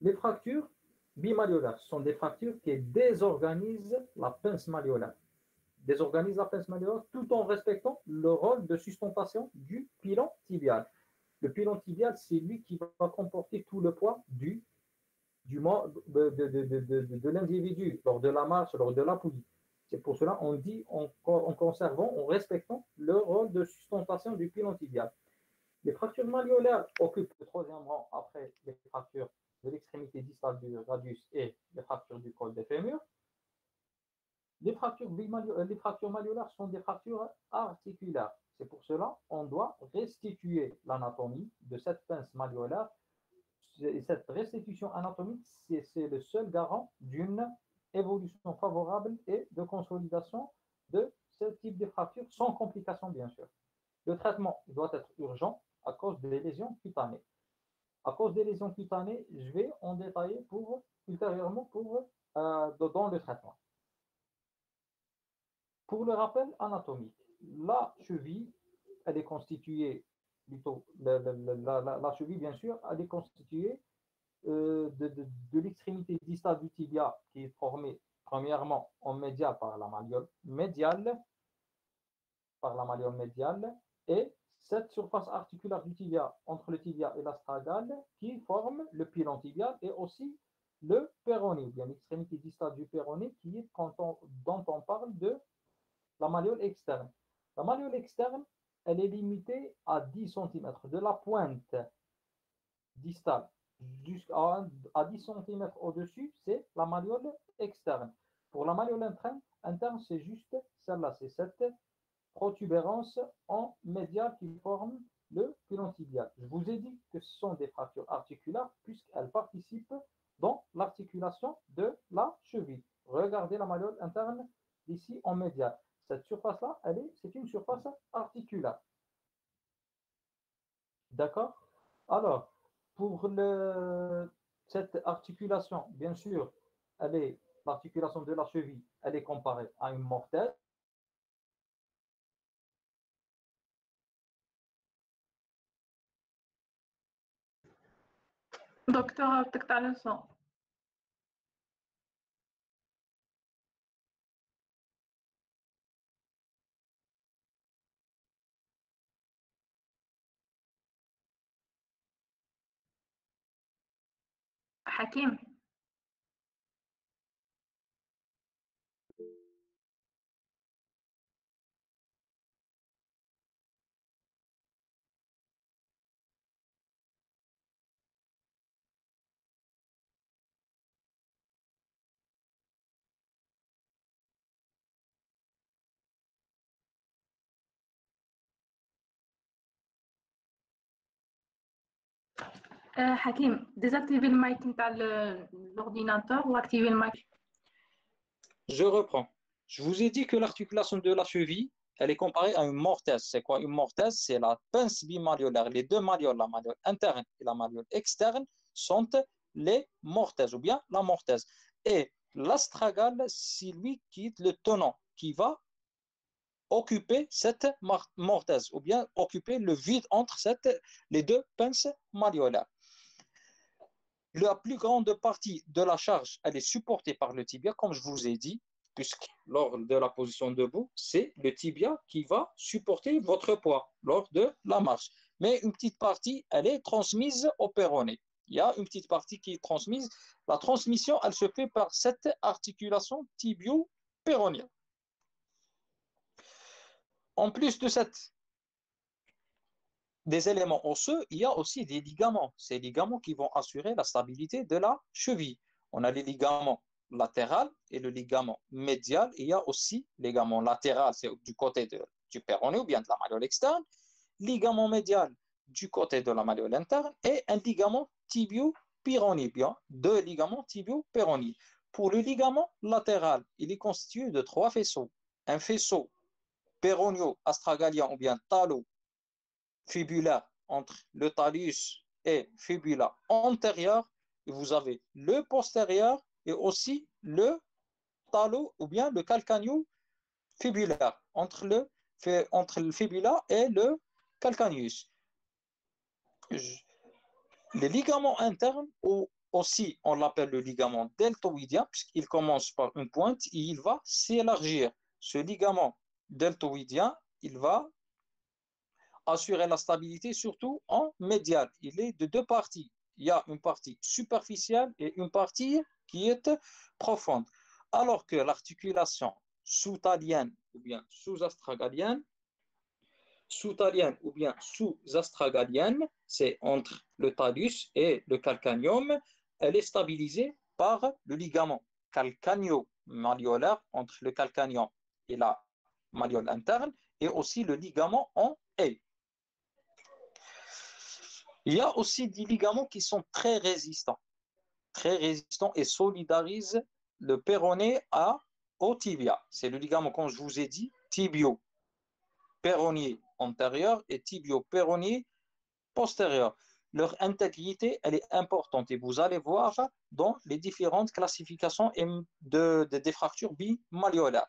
Les fractures bimalléolaires sont des fractures qui désorganisent la pince malléolaire. Désorganisent la pince malléolaire tout en respectant le rôle de sustentation du pilon tibial. Le pilon tibial, c'est lui qui va comporter tout le poids de l'individu lors de la marche, lors de la poulie. C'est pour cela qu'on dit en conservant, en respectant le rôle de sustentation du pilon tibial. Les fractures malléolaires occupent le troisième rang après les fractures de l'extrémité distale du radius et les fractures du col des fémurs. Les fractures malléolaires sont des fractures articulaires. C'est pour cela qu'on doit restituer l'anatomie de cette pince malléolaire. Et cette restitution anatomique, c'est le seul garant d'une évolution favorable et de consolidation de ce type de fracture, sans complications bien sûr. Le traitement doit être urgent à cause des lésions cutanées. À cause des lésions cutanées, je vais en détailler ultérieurement dans le traitement. Pour le rappel anatomique, la cheville, elle est constituée, plutôt, la cheville bien sûr, elle est constituée de l'extrémité distale du tibia qui est formée premièrement en médial par la malléole médiale, et cette surface articulaire du tibia entre le tibia et l'astragale qui forme le pilon tibial et aussi le péroné, ou bien l'extrémité distale du péroné qui est dont on parle de la malléole externe. La malléole externe, elle est limitée à 10 cm de la pointe distale jusqu'à 10 cm au-dessus, c'est la malléole externe. Pour la malléole interne, c'est juste celle-là, c'est cette protubérance en médial qui forme le pilon tibial. Je vous ai dit que ce sont des fractures articulaires puisqu'elles participent dans l'articulation de la cheville. Regardez la malléole interne ici en médial. Cette surface-là, c'est une surface articulaire. D'accord? Alors, pour cette articulation, bien sûr, l'articulation de la cheville, elle est comparée à une mortaise. دكتور بتقطع الصوت. حكيم. حكيم désactiver le mic نتاع l'ordinateur ou activer le mic. Je reprends. Je vous ai dit que l'articulation de la cheville, elle est comparée à une mortaise. C'est quoi une mortaise? C'est la pince bimalléolaire. Les deux malléoles, la malléole interne et la malléole externe, sont les mortaises ou bien la mortaise. Et l'astragale, c'est lui qui est le tenant, qui va occuper cette mortaise ou bien occuper le vide entre les deux pinces malléolaires. La plus grande partie de la charge, elle est supportée par le tibia, comme je vous ai dit, puisque lors de la position debout, c'est le tibia qui va supporter votre poids lors de la marche. Mais une petite partie, elle est transmise au péroné. Il y a une petite partie qui est transmise. La transmission, elle se fait par cette articulation tibio-péronéenne. En plus de des éléments osseux, il y a aussi des ligaments. Ces ligaments qui vont assurer la stabilité de la cheville. On a les ligaments latéraux et le ligament médial. Il y a aussi le ligament latéral, c'est du côté du péroné ou bien de la malléole externe. Ligament médial du côté de la malléole interne et un ligament tibio-péroné. Bien, deux ligaments tibio-péroné. Pour le ligament latéral, il est constitué de 3 faisceaux. Un faisceau péronio-astragalien ou bien talo-fibulaire entre le talus et fibula antérieure. Et vous avez le postérieur et aussi le talo ou bien le calcaneo fibulaire entre le fibula et le calcaneus. Les ligaments internes Aussi, on l'appelle le ligament deltoïdien, puisqu'il commence par une pointe et il va s'élargir. Ce ligament deltoïdien, il va assurer la stabilité, surtout en médial. Il est de deux parties. Il y a une partie superficielle et une partie qui est profonde. Alors que l'articulation sous-talienne ou bien sous-astragalienne, ou bien sous-astragalienne, c'est entre le talus et le calcaneum, elle est stabilisée par le ligament calcaneo-malléolaire entre le calcaneum et la malléole interne et aussi le ligament en A. Il y a aussi des ligaments qui sont très résistants et solidarisent le péroné au tibia. C'est le ligament, comme je vous ai dit, tibio-péronnier antérieur et tibio-péronnier postérieur. Leur intégrité, elle est importante et vous allez voir dans les différentes classifications des fractures bimalléolaires.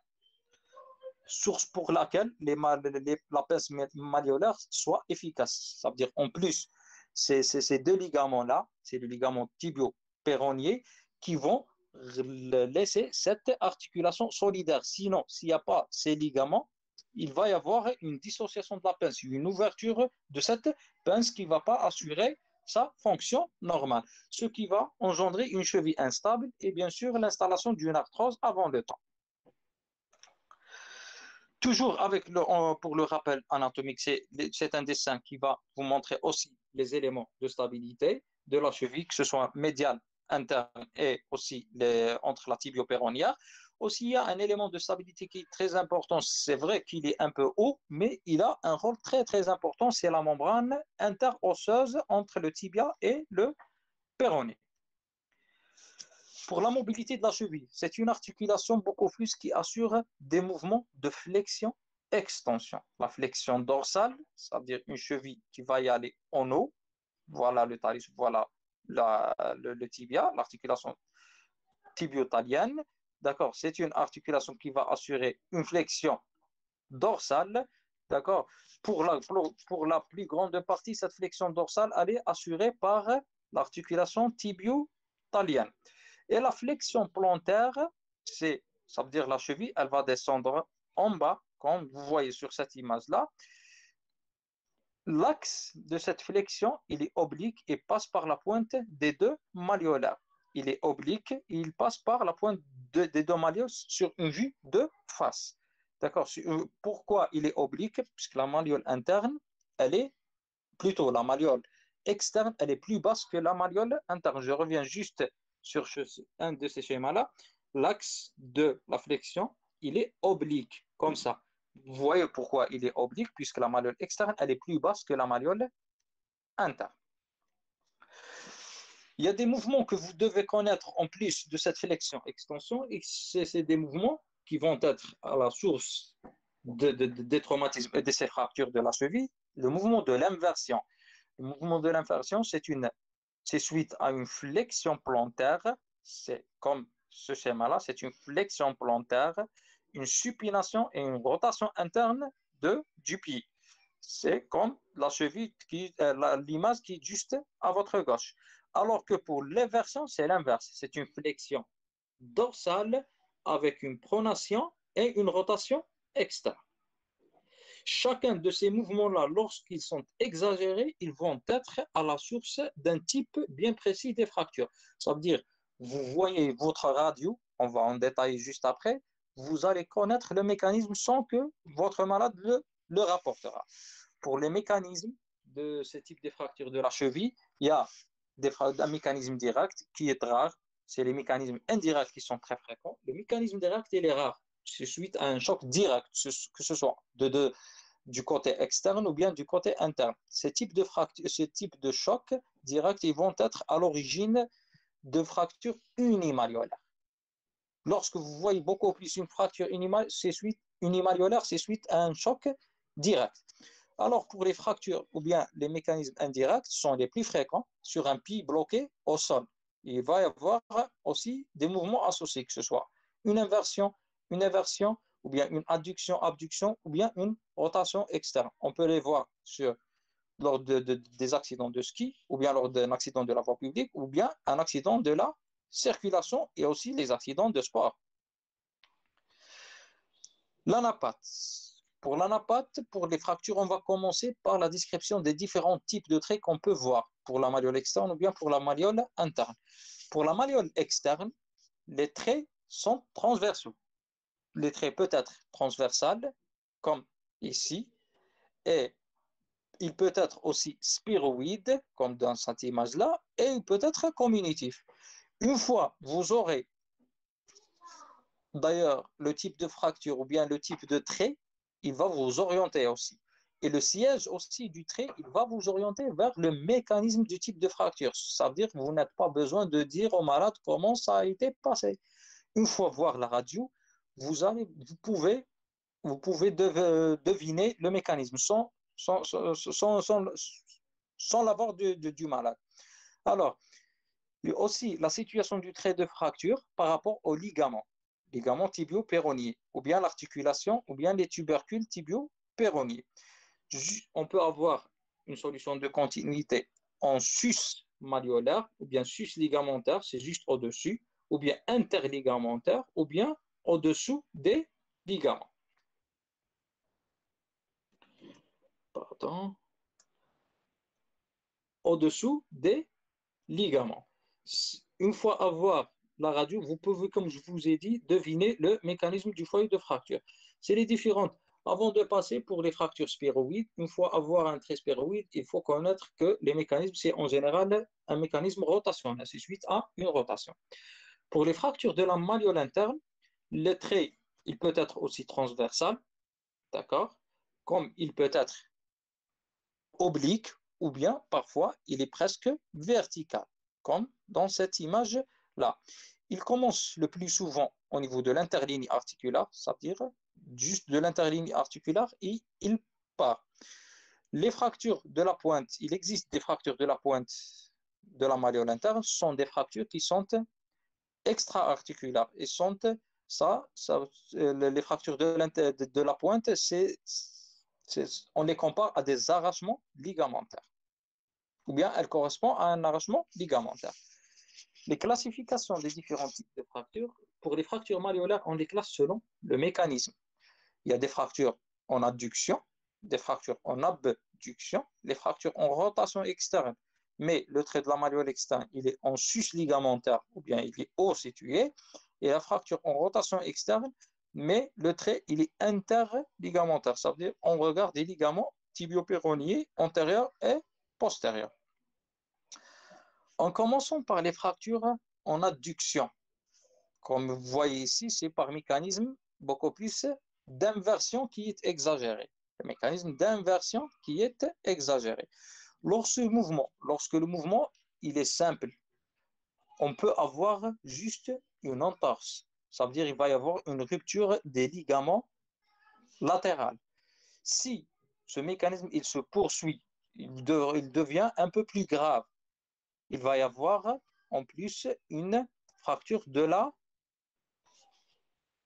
Source pour laquelle la pince malléolaire soit efficace. Ça veut dire en plus, ces deux ligaments-là, c'est le ligament tibio-péronnier qui vont laisser cette articulation solidaire. Sinon, s'il n'y a pas ces ligaments, il va y avoir une dissociation de la pince, une ouverture de cette pince qui ne va pas assurer sa fonction normale, ce qui va engendrer une cheville instable et bien sûr l'installation d'une arthrose avant le temps. Toujours pour le rappel anatomique, c'est un dessin qui va vous montrer aussi les éléments de stabilité de la cheville, que ce soit médial, interne et aussi entre la tibio-péronnière. Aussi, il y a un élément de stabilité qui est très important. C'est vrai qu'il est un peu haut, mais il a un rôle très, très important. C'est la membrane interosseuse entre le tibia et le péroné. Pour la mobilité de la cheville, c'est une articulation beaucoup plus qui assure des mouvements de flexion-extension. La flexion dorsale, c'est-à-dire une cheville qui va y aller en haut, voilà le talus, voilà le tibia, l'articulation tibiotalienne. D'accord, c'est une articulation qui va assurer une flexion dorsale. D'accord, pour la plus grande partie, cette flexion dorsale, elle est assurée par l'articulation tibiotalienne. Et la flexion plantaire, ça veut dire la cheville, elle va descendre en bas, comme vous voyez sur cette image-là. L'axe de cette flexion, il est oblique et passe par la pointe des deux malléolaires. Il est oblique et il passe par la pointe des deux malléoles sur une vue de face. D'accord? Pourquoi il est oblique? Puisque la malléole interne, la malléole externe, elle est plus basse que la malléole interne. Je reviens juste sur un de ces schémas-là. L'axe de la flexion, il est oblique, comme ça. Vous voyez pourquoi il est oblique, puisque la malléole externe, elle est plus basse que la malléole interne. Il y a des mouvements que vous devez connaître en plus de cette flexion-extension, et c'est des mouvements qui vont être à la source des traumatismes et de ces fractures de la cheville. Le mouvement de l'inversion. Le mouvement de l'inversion, c'est suite à une flexion plantaire. C'est comme ce schéma-là, c'est une flexion plantaire, une supination et une rotation interne du pied. C'est comme la cheville, l'image qui est juste à votre gauche. Alors que pour l'inversion, c'est l'inverse. C'est une flexion dorsale avec une pronation et une rotation externe. Chacun de ces mouvements-là, lorsqu'ils sont exagérés, ils vont être à la source d'un type bien précis des fractures. Ça veut dire, vous voyez votre radio, on va en détailler juste après, vous allez connaître le mécanisme sans que votre malade le rapportera. Pour les mécanismes de ce type de fractures de la cheville, il y a un mécanisme direct qui est rare, c'est les mécanismes indirects qui sont très fréquents. Le mécanisme direct, il est rare. C'est suite à un choc direct, que ce soit du côté externe ou bien du côté interne. Ces types de chocs directs, ils vont être à l'origine de fractures unimalléolaires. Lorsque vous voyez beaucoup plus une fracture unimalléolaire, c'est suite à un choc direct. Alors, pour les fractures ou bien les mécanismes indirects sont les plus fréquents sur un pied bloqué au sol. Il va y avoir aussi des mouvements associés, que ce soit une inversion, ou bien une adduction, abduction, ou bien une rotation externe. On peut les voir sur lors des accidents de ski, ou bien lors d'un accident de la voie publique, ou bien un accident de la circulation et aussi les accidents de sport. L'anapathe. Pour l'anapathe, pour les fractures, on va commencer par la description des différents types de traits qu'on peut voir pour la malléole externe ou bien pour la malléole interne. Pour la malléole externe, les traits sont transversaux. Les traits peuvent être transversal, comme ici, et il peut être aussi spiroïde, comme dans cette image-là, et il peut être communitif. Une fois vous aurez d'ailleurs le type de fracture ou bien le type de trait, il va vous orienter aussi. Et le siège aussi du trait, il va vous orienter vers le mécanisme du type de fracture. Ça veut dire que vous n'avez pas besoin de dire au malade comment ça a été passé. Une fois voir la radio, vous pouvez deviner le mécanisme sans l'avoir du malade. Alors, aussi la situation du trait de fracture par rapport au ligament tibio-péronnier, ou bien l'articulation, ou bien les tubercules tibio-péronniers. On peut avoir une solution de continuité en sus malléolaire, ou bien sus ligamentaire, c'est juste au-dessus, ou bien interligamentaire, ou bien au-dessous des ligaments. Pardon. Au-dessous des ligaments. Une fois avoir la radio, vous pouvez, comme je vous ai dit, deviner le mécanisme du foyer de fracture. C'est les différentes. Avant de passer pour les fractures spiroïdes, une fois avoir un trait spiroïde, il faut connaître que les mécanismes, c'est en général un mécanisme rotationnel, c'est suite à une rotation. Pour les fractures de la malléole interne, le trait, il peut être aussi transversal, d'accord, comme il peut être oblique, ou bien parfois il est presque vertical, comme dans cette image-là. Il commence le plus souvent au niveau de l'interligne articulaire, c'est-à-dire juste de l'interligne articulaire, et il part. Les fractures de la pointe, il existe des fractures de la pointe de la malléole interne, ce sont des fractures qui sont extra-articulaires et sont les fractures de la pointe, on les compare à des arrachements ligamentaires. Ou bien elles correspondent à un arrachement ligamentaire. Les classifications des différents types de fractures, pour les fractures malléolaires, on les classe selon le mécanisme. Il y a des fractures en adduction, des fractures en abduction, les fractures en rotation externe. Mais le trait de la malléole externe, il est en sus ligamentaire ou bien il est haut situé. Et la fracture en rotation externe, mais le trait, il est interligamentaire. Ça veut dire on regarde des ligaments tibio-péronniers antérieurs et postérieurs. En commençant par les fractures en adduction. Comme vous voyez ici, c'est par mécanisme beaucoup plus d'inversion qui est exagéré. Le mécanisme d'inversion qui est exagéré. Lorsque le mouvement il est simple, on peut avoir juste une entorse. Ça veut dire qu'il va y avoir une rupture des ligaments latéraux. Si ce mécanisme il se poursuit, il devient un peu plus grave. Il va y avoir en plus une fracture de la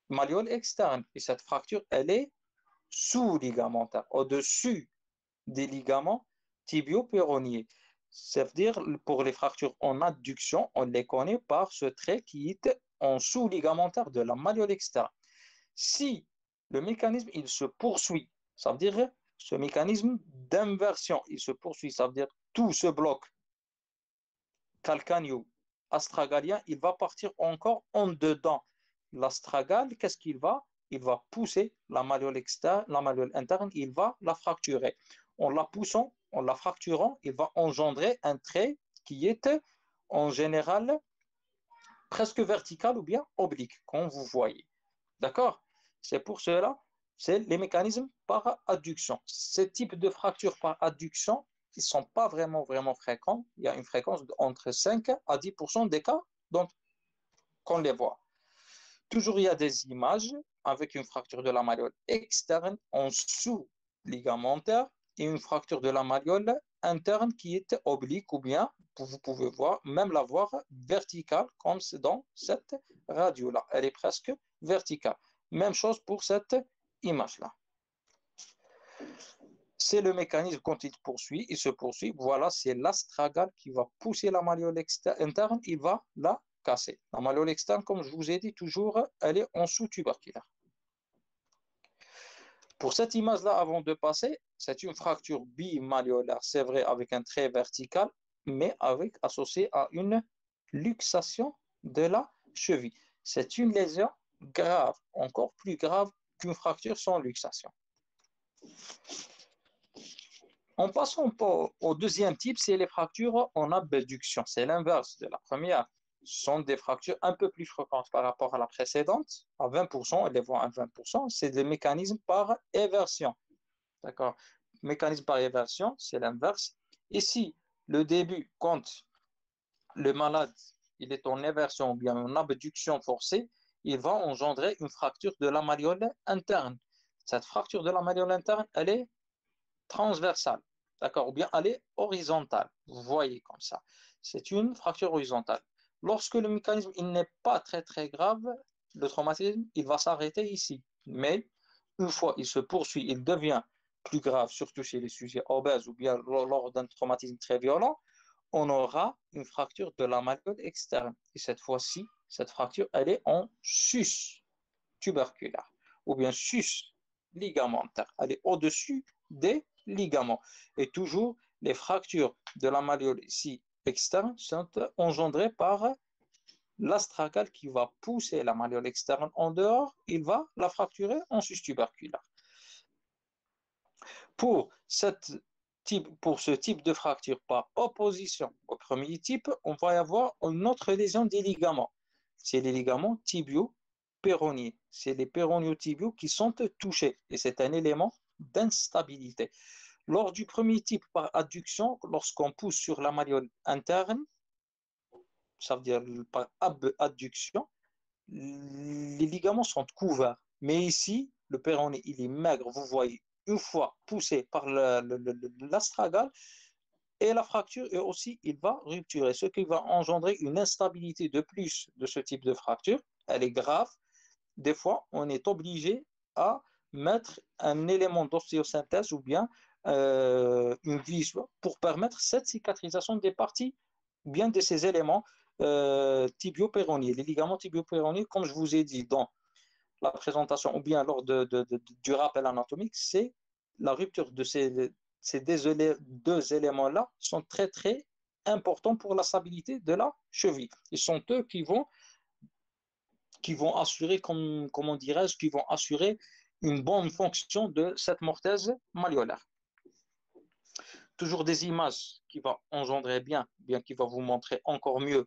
malléole externe. Et cette fracture, elle est sous-ligamentaire, au-dessus des ligaments tibio-péronniers. Ça veut dire, pour les fractures en adduction, on les connaît par ce trait qui est en sous-ligamentaire de la malléole externe. Si le mécanisme, il se poursuit, ça veut dire ce mécanisme d'inversion, il se poursuit, ça veut dire tout ce bloc calcaneo-astragalien, il va partir encore en dedans. L'astragale, qu'est-ce qu'il va? Il va pousser la malléole externe, la malléole interne, il va la fracturer. En la poussant, en la fracturant, il va engendrer un trait qui est en général presque vertical ou bien oblique, comme vous voyez. D'accord? C'est pour cela, c'est les mécanismes par adduction. Ce type de fracture par adduction, ils ne sont pas vraiment fréquents. Il y a une fréquence entre 5 à 10% des cas qu'on les voit. Toujours, il y a des images avec une fracture de la malléole externe en sous-ligamentaire et une fracture de la malléole interne qui est oblique ou bien, vous pouvez voir, même la voir verticale comme c'est dans cette radio-là. Elle est presque verticale. Même chose pour cette image-là. c'est le mécanisme quand il se poursuit, voilà, c'est l'astragale qui va pousser la malléole interne, il va la casser. La malléole externe, comme je vous ai dit, toujours, elle est en sous-tuberculaire. Pour cette image-là, avant de passer, c'est une fracture bimalléolaire, c'est vrai, avec un trait vertical, mais associé à une luxation de la cheville. C'est une lésion grave, encore plus grave qu'une fracture sans luxation. En passant au deuxième type, c'est les fractures en abduction. C'est l'inverse de la première. Ce sont des fractures un peu plus fréquentes par rapport à la précédente, à 20%, elles les voient à 20%. C'est des mécanismes par éversion. D'accord? Mécanisme par éversion, c'est l'inverse. Ici, le début, quand le malade il est en éversion ou bien en abduction forcée, il va engendrer une fracture de la malléole interne. Cette fracture de la malléole interne, elle est transversale, d'accord, ou bien elle est horizontale. Vous voyez comme ça. C'est une fracture horizontale. Lorsque le mécanisme il n'est pas très très grave, le traumatisme il va s'arrêter ici. Mais une fois il se poursuit, il devient plus grave, surtout chez les sujets obèses ou bien lors d'un traumatisme très violent, on aura une fracture de la malléole externe. Et cette fois-ci, cette fracture, elle est en sus tuberculaire ou bien sus ligamentaire. Elle est au-dessus des ligaments. Et toujours, les fractures de la malléole ici externe sont engendrées par l'astragale qui va pousser la malléole externe en dehors, il va la fracturer en sus tuberculaire. Pour ce type de fracture par opposition au premier type, on va y avoir une autre lésion des ligaments. C'est les ligaments tibio-péronéens. C'est les péroniotibiaux qui sont touchés et c'est un élément d'instabilité. Lors du premier type par adduction, lorsqu'on pousse sur la malléole interne, ça veut dire par adduction, les ligaments sont couverts. Mais ici, le péroné, il est maigre. Vous voyez, une fois poussé par l'astragale, et la fracture, et aussi, il va rupturer, ce qui va engendrer une instabilité de plus de ce type de fracture. Elle est grave. Des fois, on est obligé à mettre un élément d'ostéosynthèse ou bien une vis pour permettre cette cicatrisation des parties, bien de ces éléments tibio-péronéens. Les ligaments tibio-péronéens, comme je vous ai dit dans la présentation ou bien lors du rappel anatomique, c'est la rupture de ces deux éléments-là sont très, très importants pour la stabilité de la cheville. Ils sont eux qui vont assurer, comment dirais-je, qui vont assurer une bonne fonction de cette mortaise malléolaire. Toujours des images qui vont engendrer bien qui vont vous montrer encore mieux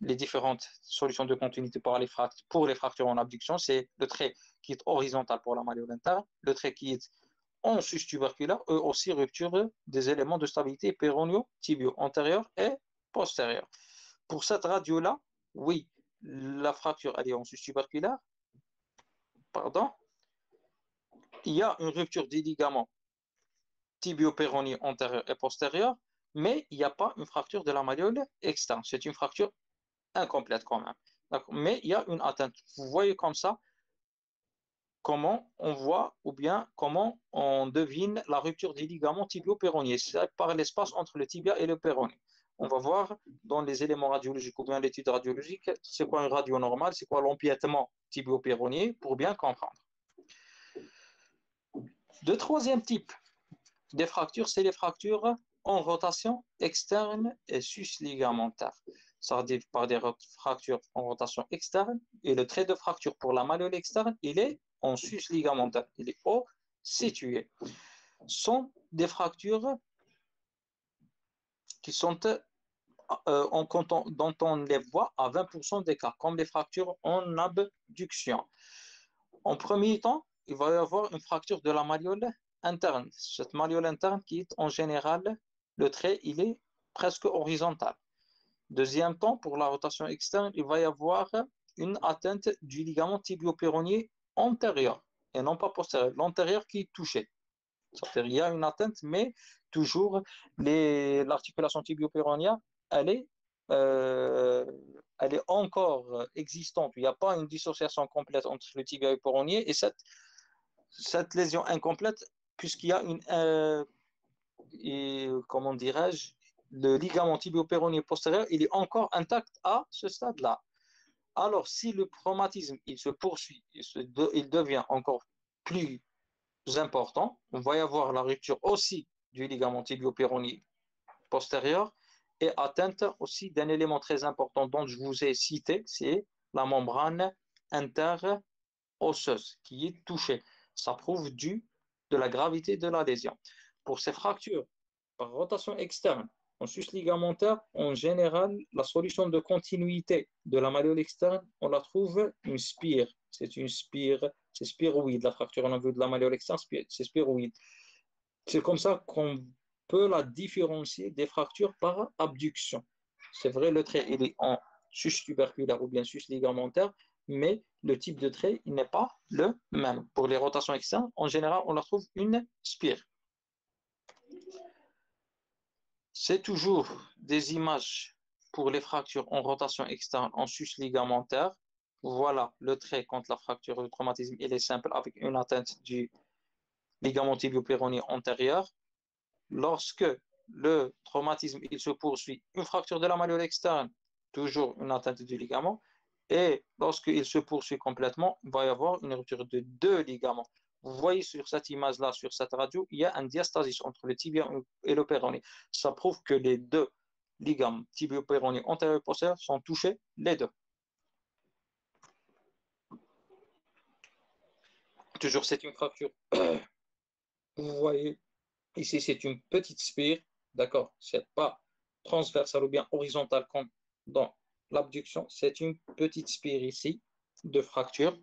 les différentes solutions de continuité pour les fractures en abduction. C'est le trait qui est horizontal pour la malléole interne, le trait qui est en sus tuberculaire, eux aussi rupture des éléments de stabilité péronio, tibio antérieur et postérieur. Pour cette radio-là, oui, la fracture elle est en sus tuberculaire, pardon, il y a une rupture des ligaments tibio-péronien antérieur et postérieur, mais il n'y a pas une fracture de la malléole externe. C'est une fracture incomplète quand même. Mais il y a une atteinte. Vous voyez comme ça comment on voit ou bien comment on devine la rupture des ligaments tibio-péroniens. C'est par l'espace entre le tibia et le péroné. On va voir dans les éléments radiologiques ou bien l'étude radiologique, c'est quoi une radio normale, c'est quoi l'empiètement tibio-péronien pour bien comprendre. Le troisième type des fractures, c'est les fractures en rotation externe et susligamentaire. Ça veut dire par des fractures en rotation externe et le trait de fracture pour la malléole externe, il est en susligamentaire, il est haut situé. Ce sont des fractures qui sont dont on les voit à 20% des cas, comme les fractures en abduction. En premier temps, il va y avoir une fracture de la malléole interne. Cette malléole interne qui est en général, le trait, il est presque horizontal. Deuxième temps, pour la rotation externe, il va y avoir une atteinte du ligament tibio-péronien antérieur et non pas postérieur. L'antérieur qui est touché. C'est-à-dire, il y a une atteinte, mais toujours l'articulation tibio-péronienne, elle est, euh, elle est encore existante. Il n'y a pas une dissociation complète entre le tibia et le péroné. Et cette lésion incomplète, puisqu'il y a comment dirais-je, le ligament tibio-péronien postérieur, il est encore intact à ce stade-là. Alors, si le traumatisme, il se poursuit, il devient encore plus important, on va y avoir la rupture aussi du ligament tibio-péronien postérieur et atteinte aussi d'un élément très important dont je vous ai cité, c'est la membrane interosseuse qui est touchée. Ça prouve de la gravité de la lésion. Pour ces fractures par rotation externe en sus ligamentaire, en général, la solution de continuité de la malléole externe, on la trouve une spire. C'est une spire, c'est spiroïde. La fracture en vue de la malléole externe, c'est spiroïde. C'est comme ça qu'on peut la différencier des fractures par abduction. C'est vrai, le trait il est en sus tuberculaire ou bien sus ligamentaire, mais le type de trait il n'est pas le même. Pour les rotations externes, en général, on la trouve une spire. C'est toujours des images pour les fractures en rotation externe en sus ligamentaire. Voilà le trait contre la fracture du traumatisme, il est simple avec une atteinte du ligament tibio-péronien antérieur. Lorsque le traumatisme il se poursuit, une fracture de la malléole externe, toujours une atteinte du ligament, et lorsqu'il se poursuit complètement, il va y avoir une rupture de deux ligaments. Vous voyez sur cette image-là, sur cette radio, il y a un diastasis entre le tibia et le péroné. Ça prouve que les deux ligaments tibio-péronés antérieur et postérieur sont touchés, les deux. Toujours, c'est une fracture. Vous voyez, ici, c'est une petite spire, d'accord? C'est pas transversale ou bien horizontale comme dans l'abduction. C'est une petite spire ici de fracture.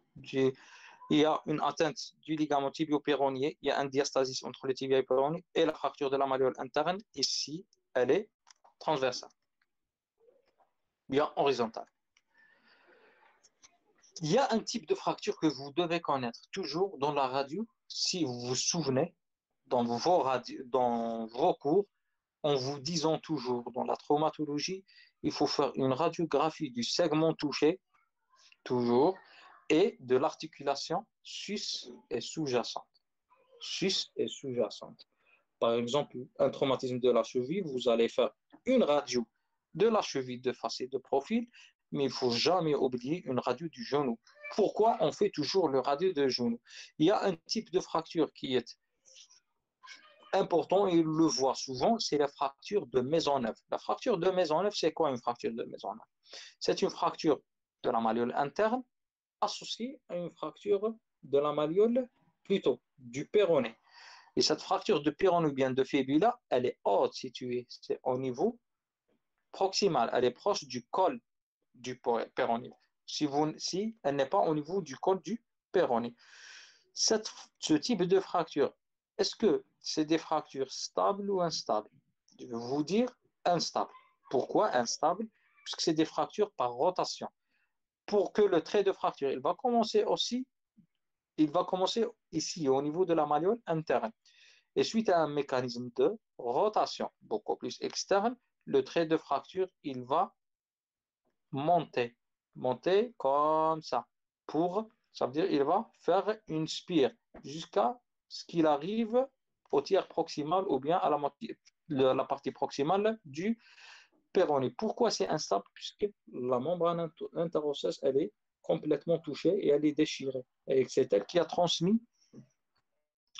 Il y a une atteinte du ligament tibio-péronien. Il y a un diastasis entre le tibia et le péroné et la fracture de la malléole interne. Ici, elle est transversale, bien horizontale. Il y a un type de fracture que vous devez connaître toujours dans la radio, si vous vous souvenez, dans vos cours, en vous disant toujours dans la traumatologie, il faut faire une radiographie du segment touché, toujours, et de l'articulation sus et sous-jacente. Sus et sous-jacente. Par exemple, un traumatisme de la cheville, vous allez faire une radio de la cheville de face et de profil, mais il ne faut jamais oublier une radio du genou. Pourquoi on fait toujours le radio de genou? Il y a un type de fracture qui est important et il le voit souvent, c'est la fracture de Maisonneuve. La fracture de Maisonneuve, c'est quoi une fracture de Maisonneuve? C'est une fracture de la malléole interne associée à une fracture de la malléole, plutôt, du péroné. Et cette fracture de péroné ou bien de fibula, elle est haute située, c'est au niveau proximal, elle est proche du col du péroné. Si elle n'est pas au niveau du col du péroné. Ce type de fracture, est-ce que c'est des fractures stables ou instables? Je vais vous dire instable. Pourquoi instable? Parce que c'est des fractures par rotation. Pour que le trait de fracture, il va commencer ici au niveau de la malléole interne. Et suite à un mécanisme de rotation beaucoup plus externe, le trait de fracture, il va monter comme ça. Ça veut dire il va faire une spire jusqu'à ce qu'il arrive au tiers proximal ou bien à la partie proximale du péroné. Pourquoi c'est instable? Puisque la membrane interosseuse, elle est complètement touchée et elle est déchirée. Et c'est elle qui a transmis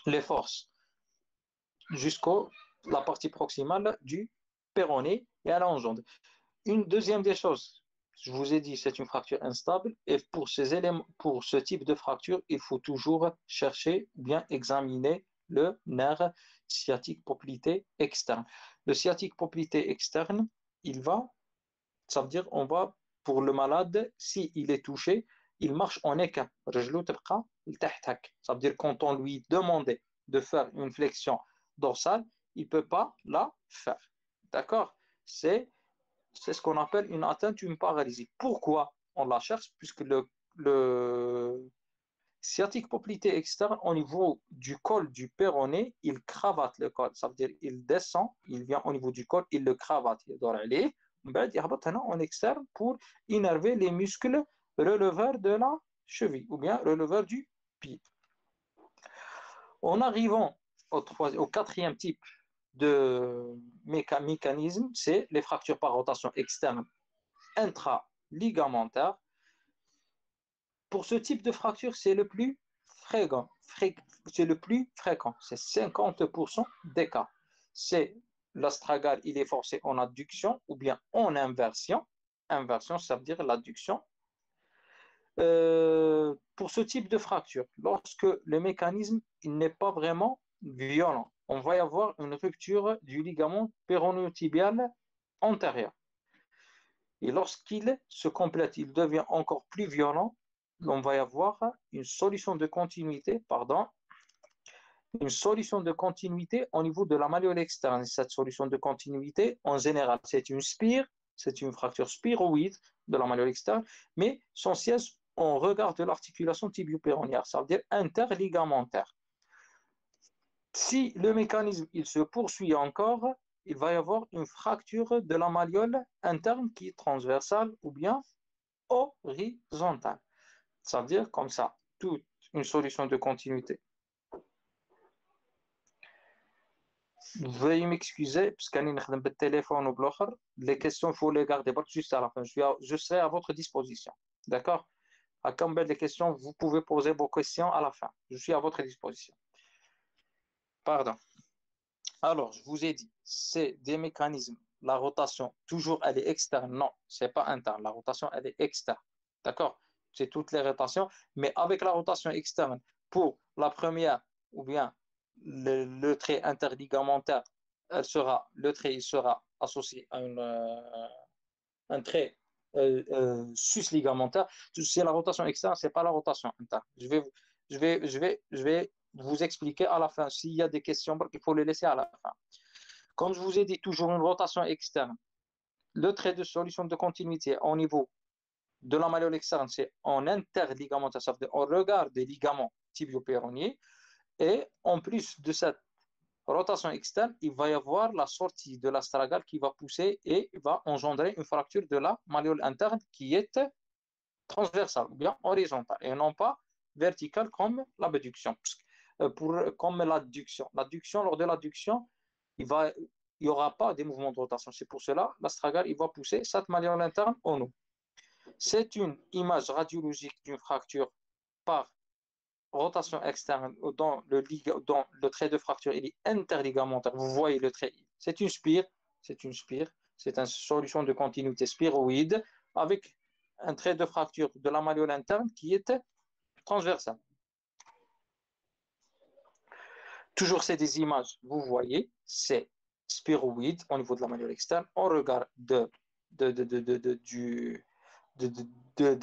les forces jusqu'à la partie proximale du péroné et elle engendre. Une deuxième des choses, je vous ai dit, c'est une fracture instable et pour ce type de fracture, il faut toujours chercher, bien examiner le nerf sciatique poplité externe. Le sciatique poplité externe, ça veut dire pour le malade, s'il est touché, il marche en équin. Ça veut dire quand on lui demandait de faire une flexion dorsale, il ne peut pas la faire. D'accord? C'est ce qu'on appelle une atteinte, une paralysie. Pourquoi on la cherche? Puisque le sciatique poplité externe, au niveau du col du péroné, il cravate le col. Ça veut dire il descend, il vient au niveau du col, il le cravate. Il doit aller. En externe pour innerver les muscles releveurs de la cheville ou bien releveurs du pied. En arrivant au quatrième type de mécanisme, c'est les fractures par rotation externe intraligamentaire. Pour ce type de fracture, c'est le plus fréquent. C'est 50% des cas. C'est l'astragale, il est forcé en adduction ou bien en inversion. Inversion, ça veut dire l'adduction. Pour ce type de fracture, lorsque le mécanisme n'est pas vraiment violent, on va y avoir une rupture du ligament péroniotibial antérieur. Et lorsqu'il se complète, il devient encore plus violent, on va y avoir une solution de continuité, au niveau de la malléole externe. Cette solution de continuité, en général, c'est une fracture spiroïde de la malléole externe, mais son siège, on regarde l'articulation tibio-péronnière, ça veut dire interligamentaire. Si le mécanisme il se poursuit encore, il va y avoir une fracture de la malléole interne qui est transversale ou bien horizontale. Ça veut dire comme ça, toute une solution de continuité. Veuillez m'excuser, parce qu'il y a un téléphone ou l'autre. Les questions, il faut les garder juste à la fin. Je serai à votre disposition. D'accord? À combien de questions, vous pouvez poser vos questions à la fin. Je suis à votre disposition. Pardon. Alors, je vous ai dit, c'est des mécanismes. La rotation, toujours, elle est externe. Non, ce n'est pas interne. La rotation, elle est externe. D'accord? C'est toutes les rotations. Mais avec la rotation externe, pour la première, ou bien le trait interligamentaire, le trait il sera associé à un trait susligamentaire. C'est la rotation externe, ce n'est pas la rotation interne. Je vais vous expliquer à la fin. S'il y a des questions, il faut les laisser à la fin. Comme je vous ai dit, toujours une rotation externe. Le trait de solution de continuité au niveau de la malléole externe, c'est en interligamentaire, ça veut dire on regarde des ligaments tibio-péronniers. Et en plus de cette rotation externe, il va y avoir la sortie de l'astragale qui va pousser et va engendrer une fracture de la malléole interne qui est transversale ou bien horizontale et non pas verticale comme l'abduction. Comme l'adduction. Lors de l'adduction, il n'y aura pas de mouvement de rotation. C'est pour cela l'astragale il va pousser cette malléole interne en haut. C'est une image radiologique d'une fracture par rotation externe dans le trait de fracture, il est interligamentaire. Vous voyez le trait. C'est une spire. C'est une solution de continuité spiroïde avec un trait de fracture de la malléole interne qui est transversal. Toujours, c'est des images. Vous voyez, c'est spiroïde au niveau de la malléole externe. On regarde de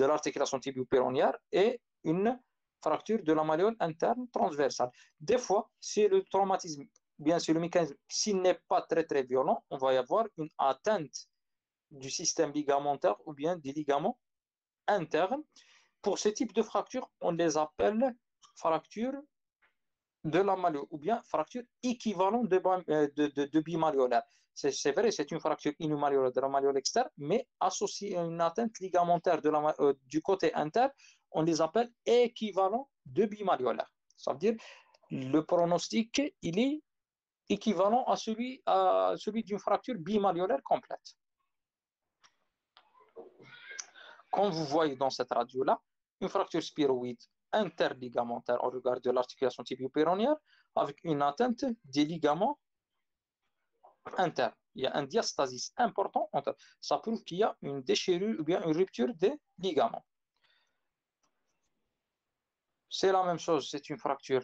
l'articulation tibio-péronnière et une fracture de la malléole interne transversale. Des fois, si le traumatisme, bien sûr le mécanisme, s'il n'est pas très très violent, on va y avoir une atteinte du système ligamentaire ou bien des ligaments internes. Pour ce type de fracture, on les appelle fractures de la malléole ou bien fracture équivalente de bimalléolaire. C'est vrai, c'est une fracture unimalléolaire de la malléole externe, mais associée à une atteinte ligamentaire du côté interne, on les appelle équivalents de bimalléolaire. Ça veut dire le pronostic, il est équivalent à celui d'une fracture bimalléolaire complète. Comme vous voyez dans cette radio-là, une fracture spiroïde interligamentaire au regard de l'articulation tibio-péronnière avec une atteinte des ligaments internes. Il y a un diastasis important entre. Ça prouve qu'il y a une déchirure ou bien une rupture des ligaments. C'est la même chose, c'est une fracture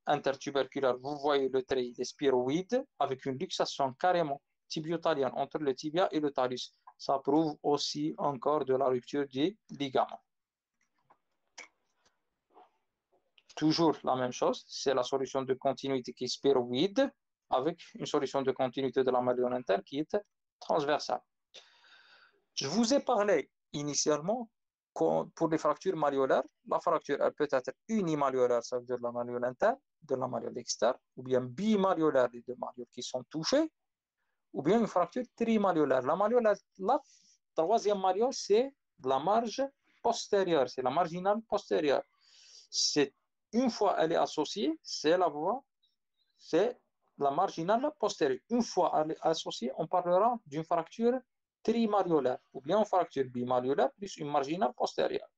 intertuberculaire. Vous voyez le trait des spiroïdes avec une luxation carrément tibiotalienne entre le tibia et le talus. Ça prouve aussi encore de la rupture des ligaments. Toujours la même chose, c'est la solution de continuité qui est spiroïde avec une solution de continuité de la malléole interne qui est transversale. Je vous ai parlé initialement pour les fractures malléolaires, la fracture elle peut être unimalléolaire, ça veut dire la malléole interne, de la malléole externe, ou bien bimalléolaire, les deux malléoles qui sont touchées, ou bien une fracture trimalléolaire. La troisième malléole, c'est la marge postérieure, c'est la marginale postérieure. C'est une fois elle est associée, c'est la voie c'est la marginale postérieure. Une fois associée, on parlera d'une fracture trimariolaire ou bien une fracture bimariolaire plus une marginale postérieure.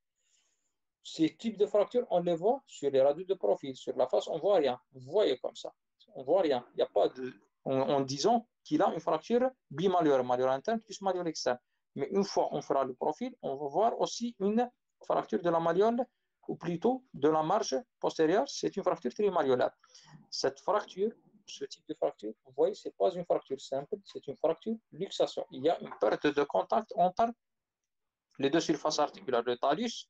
Ces types de fractures, on les voit sur les radios de profil. Sur la face, on ne voit rien. Vous voyez comme ça. On ne voit rien. Il n'y a pas de... en disant qu'il a une fracture bimalléole, malléole interne plus malléole externe. Mais une fois on fera le profil, on va voir aussi une fracture de la malléole, ou plutôt de la marge postérieure. C'est une fracture trimalléolaire. Cette fracture, ce type de fracture, vous voyez, ce n'est pas une fracture simple, c'est une fracture luxation. Il y a une perte de contact entre les deux surfaces articulaires, le talus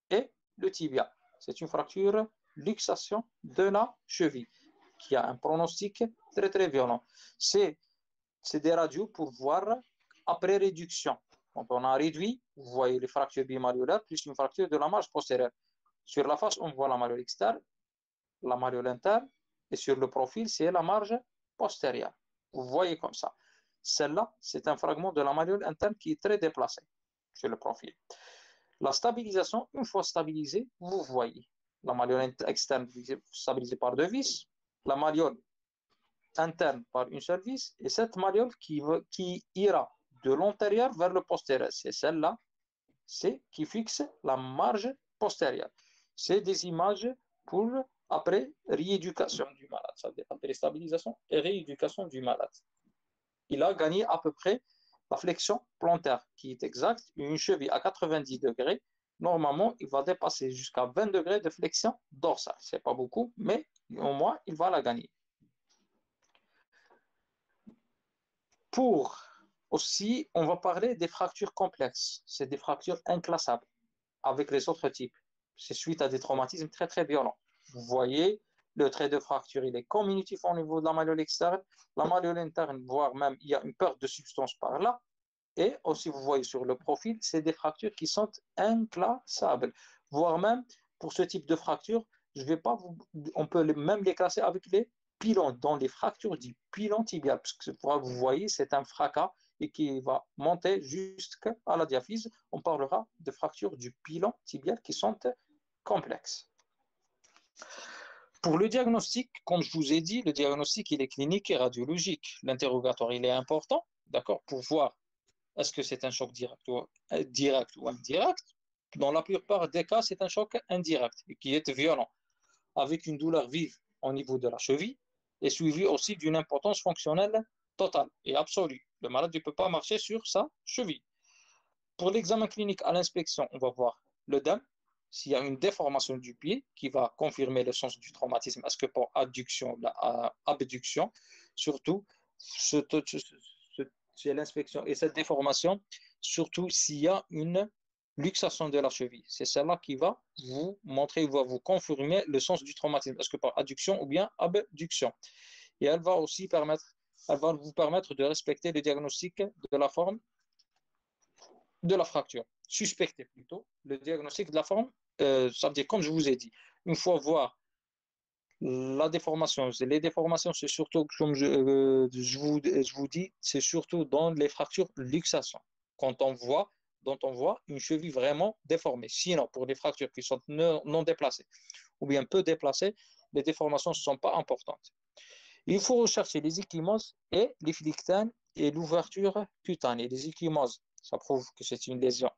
et le tibia. C'est une fracture luxation de la cheville qui a un pronostic très très violent. C'est des radios pour voir après réduction. Quand on a réduit, vous voyez les fractures bimalléolaires plus une fracture de la marge postérieure. Sur la face, on voit la malléole externe, la malléole interne, et sur le profil, c'est la marge postérieure. Vous voyez comme ça. Celle-là, c'est un fragment de la malléole interne qui est très déplacé sur le profil. La stabilisation, une fois stabilisée, vous voyez la malléole externe stabilisée par deux vis, la malléole interne par une seule vis, et cette malléole qui ira de l'antérieur vers le postérieur. C'est celle-là, c'est qui fixe la marge postérieure. C'est des images pour après rééducation du malade, c'est-à-dire après stabilisation et rééducation du malade. Il a gagné à peu près la flexion plantaire qui est exacte. Une cheville à 90 degrés, normalement, il va dépasser jusqu'à 20 degrés de flexion dorsale. Ce n'est pas beaucoup, mais au moins, il va la gagner. Pour aussi, on va parler des fractures complexes. C'est des fractures inclassables avec les autres types. C'est suite à des traumatismes très, très violents. Vous voyez, le trait de fracture, il est communitif au niveau de la malléole externe, la malléole interne, voire même, il y a une perte de substance par là. Et aussi, vous voyez sur le profil, c'est des fractures qui sont inclassables. Voire même, pour ce type de fracture, je vais pas on peut même les classer avec les pilons, dans les fractures du pilon tibial. Parce que vous voyez, c'est un fracas et qui va monter jusqu'à la diaphyse. On parlera de fractures du pilon tibial qui sont complexes. Pour le diagnostic, comme je vous ai dit, le diagnostic, il est clinique et radiologique. L'interrogatoire, il est important, d'accord, pour voir est-ce que c'est un choc direct ou indirect. Dans la plupart des cas, c'est un choc indirect qui est violent, avec une douleur vive au niveau de la cheville et suivi aussi d'une impotence fonctionnelle totale et absolue. Le malade ne peut pas marcher sur sa cheville. Pour l'examen clinique à l'inspection, on va voir l'œdème, s'il y a une déformation du pied qui va confirmer le sens du traumatisme, est-ce que pour adduction ou abduction, surtout, c'est l'inspection et cette déformation, surtout s'il y a une luxation de la cheville. C'est celle-là qui va vous montrer, va vous confirmer le sens du traumatisme, est-ce que par adduction ou bien abduction. Et elle va aussi vous permettre de respecter le diagnostic de la forme de la fracture. Suspecter plutôt le diagnostic de la forme, ça veut dire, comme je vous ai dit, une fois voir la déformation, les déformations, c'est surtout, comme je vous dis, c'est surtout dans les fractures luxation, dont on voit une cheville vraiment déformée. Sinon, pour les fractures qui sont non déplacées ou bien peu déplacées, les déformations ne sont pas importantes. Il faut rechercher les ecchymoses et les phyllictènes et l'ouverture cutanée. Les ecchymoses, ça prouve que c'est une lésion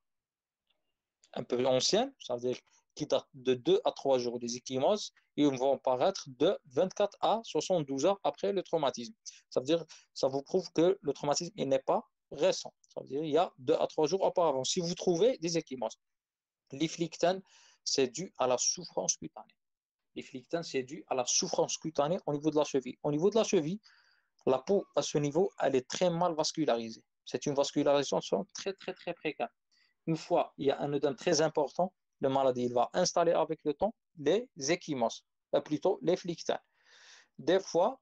un peu ancienne, ça veut dire qui date de 2 à 3 jours des ecchymoses et vont apparaître de 24 à 72 heures après le traumatisme. Ça veut dire, ça vous prouve que le traumatisme n'est pas récent. Ça veut dire il y a 2 à 3 jours auparavant. Si vous trouvez des ecchymoses, les phyllictènes, c'est dû à la souffrance cutanée. Les phyllictènes, c'est dû à la souffrance cutanée au niveau de la cheville. Au niveau de la cheville, la peau à ce niveau, elle est très mal vascularisée. C'est une vascularisation très, très, très précaire. Une fois il y a un œdème très important, le malade il va installer avec le temps les ecchymoses, plutôt les phyllictènes. Des fois,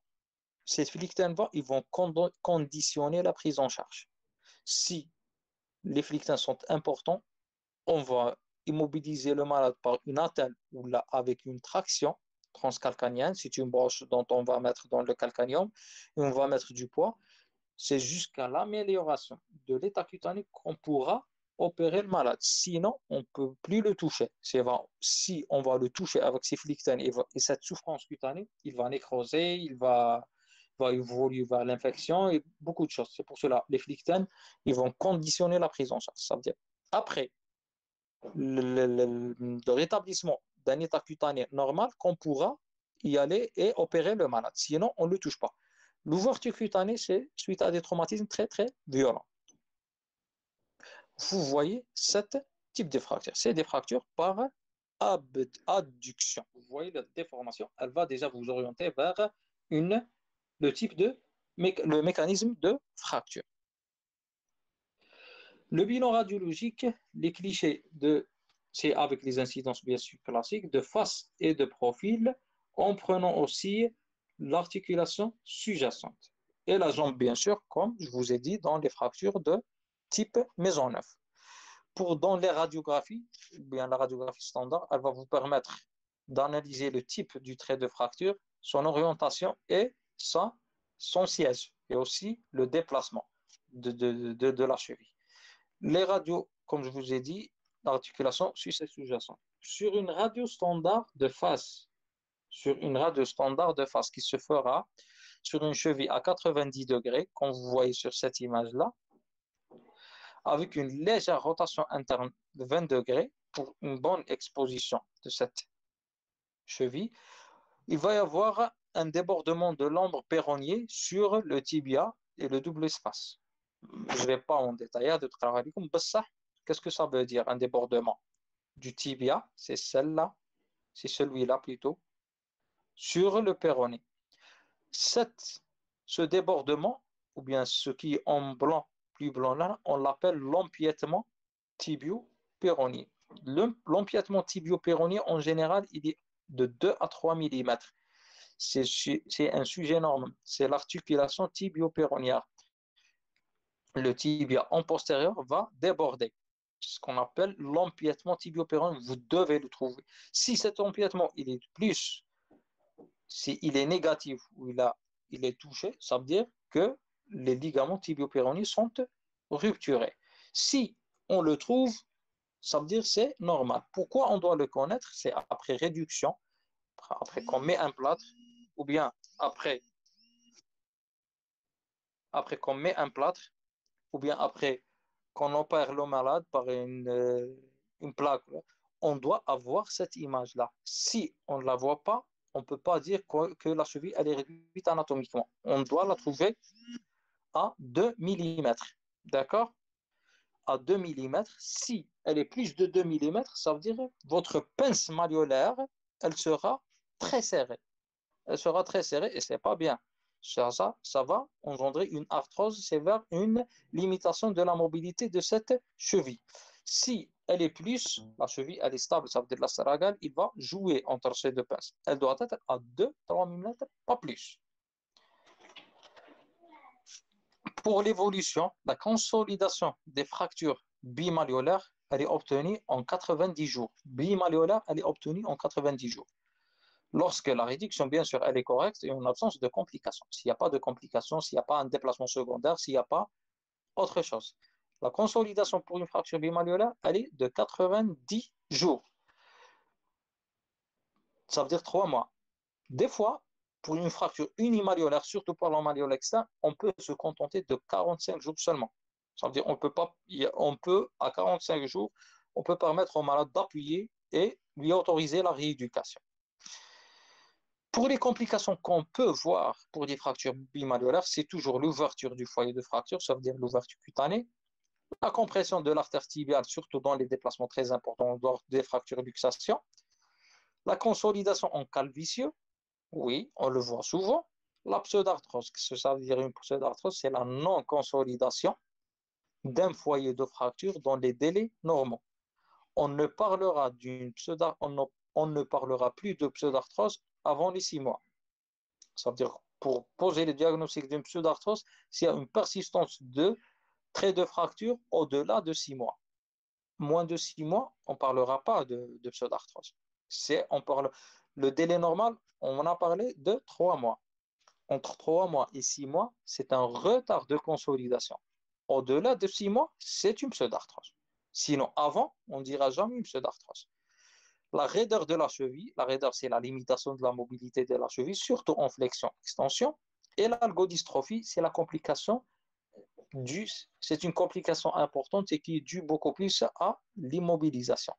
ces phyllictènes ils vont conditionner la prise en charge. Si les phyllictènes sont importants, on va immobiliser le malade par une attelle ou là, avec une traction transcalcanienne. C'est une broche dont on va mettre dans le calcanium et on va mettre du poids. C'est jusqu'à l'amélioration de l'état cutané qu'on pourra opérer le malade. Sinon, on ne peut plus le toucher. Si on va le toucher avec ces flictanes et cette souffrance cutanée, il va nécroser, va évoluer vers l'infection et beaucoup de choses. C'est pour cela, les flictanes, ils vont conditionner la prise en charge. Ça veut dire, après le rétablissement d'un état cutané normal, qu'on pourra y aller et opérer le malade. Sinon, on ne le touche pas. L'ouverture cutanée, c'est suite à des traumatismes très, très violents. Vous voyez ce type de fracture. C'est des fractures par adduction. Vous voyez la déformation, elle va déjà vous orienter vers le type le mécanisme de fracture. Le bilan radiologique, les clichés c'est avec les incidences bien sûr classiques de face et de profil, en prenant aussi l'articulation sous-jacente et la jambe bien sûr, comme je vous ai dit, dans les fractures de type Maisonneuve. Dans les radiographies, bien la radiographie standard, elle va vous permettre d'analyser le type du trait de fracture, son orientation et son siège, et aussi le déplacement de la cheville. Les radios, comme je vous ai dit, l'articulation suisse et sous-jacente. Sur une radio standard de face, qui se fera sur une cheville à 90 degrés, comme vous voyez sur cette image-là, avec une légère rotation interne de 20 degrés pour une bonne exposition de cette cheville, il va y avoir un débordement de l'ambre péronnier sur le tibia et le double espace. Je ne vais pas en détailler de travail. Qu'est-ce que ça veut dire, un débordement du tibia? C'est celui-là plutôt, sur le péroné. Ce débordement, ou bien ce qui est en blanc, plus blanc là, on l'appelle l'empiètement tibio-péronien. L'empiètement tibio-péronien, en général, il est de 2 à 3 mm. C'est un sujet énorme. C'est l'articulation tibio-péronière. Le tibia en postérieur va déborder. Ce qu'on appelle l'empiètement tibio-péronien. Vous devez le trouver. Si cet empiètement il est négatif ou il est touché, ça veut dire que les ligaments tibio-péroniens sont rupturés. Si on le trouve, ça veut dire que c'est normal. Pourquoi on doit le connaître? C'est après réduction, après qu'on met un plâtre, ou bien après qu'on met un plâtre, ou bien après qu'on opère le malade par une plaque. On doit avoir cette image-là. Si on ne la voit pas, on ne peut pas dire que la cheville elle est réduite anatomiquement. On doit la trouver à 2 mm. D'accord? À 2 mm. Si elle est plus de 2 mm, ça veut dire que votre pince malléolaire, elle sera très serrée. Elle sera très serrée et ce n'est pas bien. Ça va engendrer une arthrose sévère, une limitation de la mobilité de cette cheville. Si elle est plus, la cheville elle est stable, ça veut dire la sarragale, il va jouer entre ces deux pinces. Elle doit être à 2-3 mm, pas plus. Pour l'évolution, la consolidation des fractures bimalléolaires, elle est obtenue en 90 jours. Bimalléolaire, elle est obtenue en 90 jours. Lorsque la réduction, bien sûr, elle est correcte et en absence de complications. S'il n'y a pas de complications, s'il n'y a pas un déplacement secondaire, s'il n'y a pas autre chose. La consolidation pour une fracture bimalléolaire, elle est de 90 jours. Ça veut dire 3 mois. Des fois, pour une fracture unimalléolaire, surtout pour l'emmalléolaire externe, on peut se contenter de 45 jours seulement. Ça veut dire on peut, à 45 jours, on peut permettre au malade d'appuyer et lui autoriser la rééducation. Pour les complications qu'on peut voir pour des fractures bimalléolaires, c'est toujours l'ouverture du foyer de fracture, ça veut dire l'ouverture cutanée, la compression de l'artère tibiale, surtout dans les déplacements très importants lors des fractures luxation, la consolidation en calvitieux, oui, on le voit souvent, la pseudarthrose, ce que ça veut dire une pseudarthrose, c'est la non-consolidation d'un foyer de fracture dans les délais normaux. On ne parlera on ne parlera plus de pseudarthrose avant les 6 mois. Ça veut dire, pour poser le diagnostic d'une pseudarthrose, s'il y a une persistance de traits de fracture au-delà de 6 mois. Moins de 6 mois, on ne parlera pas de pseudarthrose. Le délai normal, on en a parlé de 3 mois. Entre 3 mois et 6 mois, c'est un retard de consolidation. Au-delà de 6 mois, c'est une pseudarthrose. Sinon, avant, on ne dira jamais monsieur d'arthrose. La raideur de la cheville, la raideur, c'est la limitation de la mobilité de la cheville, surtout en flexion-extension. Et l'algodystrophie, c'est la complication c'est une complication importante et qui est due beaucoup plus à l'immobilisation.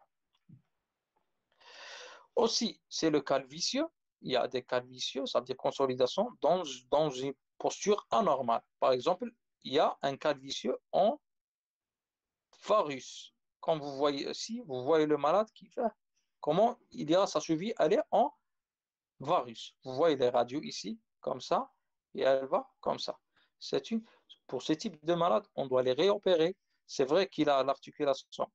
Aussi, c'est le calvicieux. Il y a des calvicieux, ça veut dire consolidation, dans une posture anormale. Par exemple, il y a un calvicieux en varus. Comme vous voyez ici, vous voyez le malade qui fait comment il y a sa cheville, elle est en varus. Vous voyez les radios ici, comme ça, et elle va comme ça. Pour ce type de malade, on doit les réopérer. C'est vrai qu'il a l'articulation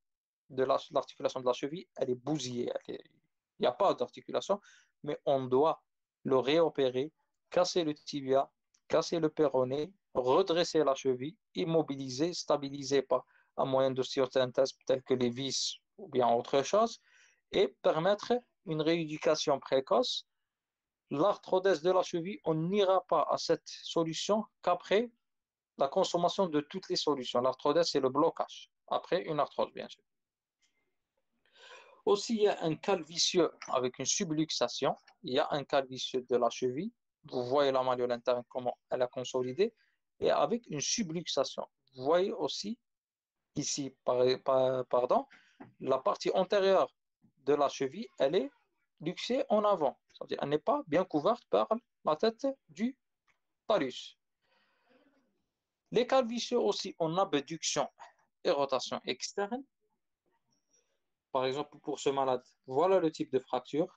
l'articulation de la cheville, elle est bousillée. Il n'y a pas d'articulation, mais on doit le réopérer, casser le tibia, casser le péroné, redresser la cheville, immobiliser, stabiliser par un moyen d'ostéosynthèse tel que les vis ou bien autre chose, et permettre une rééducation précoce. L'arthrodèse de la cheville, on n'ira pas à cette solution qu'après la consommation de toutes les solutions. L'arthrodèse, c'est le blocage. Après une arthrose, bien sûr. Aussi, il y a un calvicieux avec une subluxation. Il y a un calvicieux de la cheville. Vous voyez la malléole interne, comment elle a consolidé. Et avec une subluxation. Vous voyez aussi ici, pardon, la partie antérieure de la cheville, elle est luxée en avant. C'est-à-dire qu'elle n'est pas bien couverte par la tête du talus. Les calvicieux aussi en abduction et rotation externe. Par exemple, pour ce malade, voilà le type de fracture.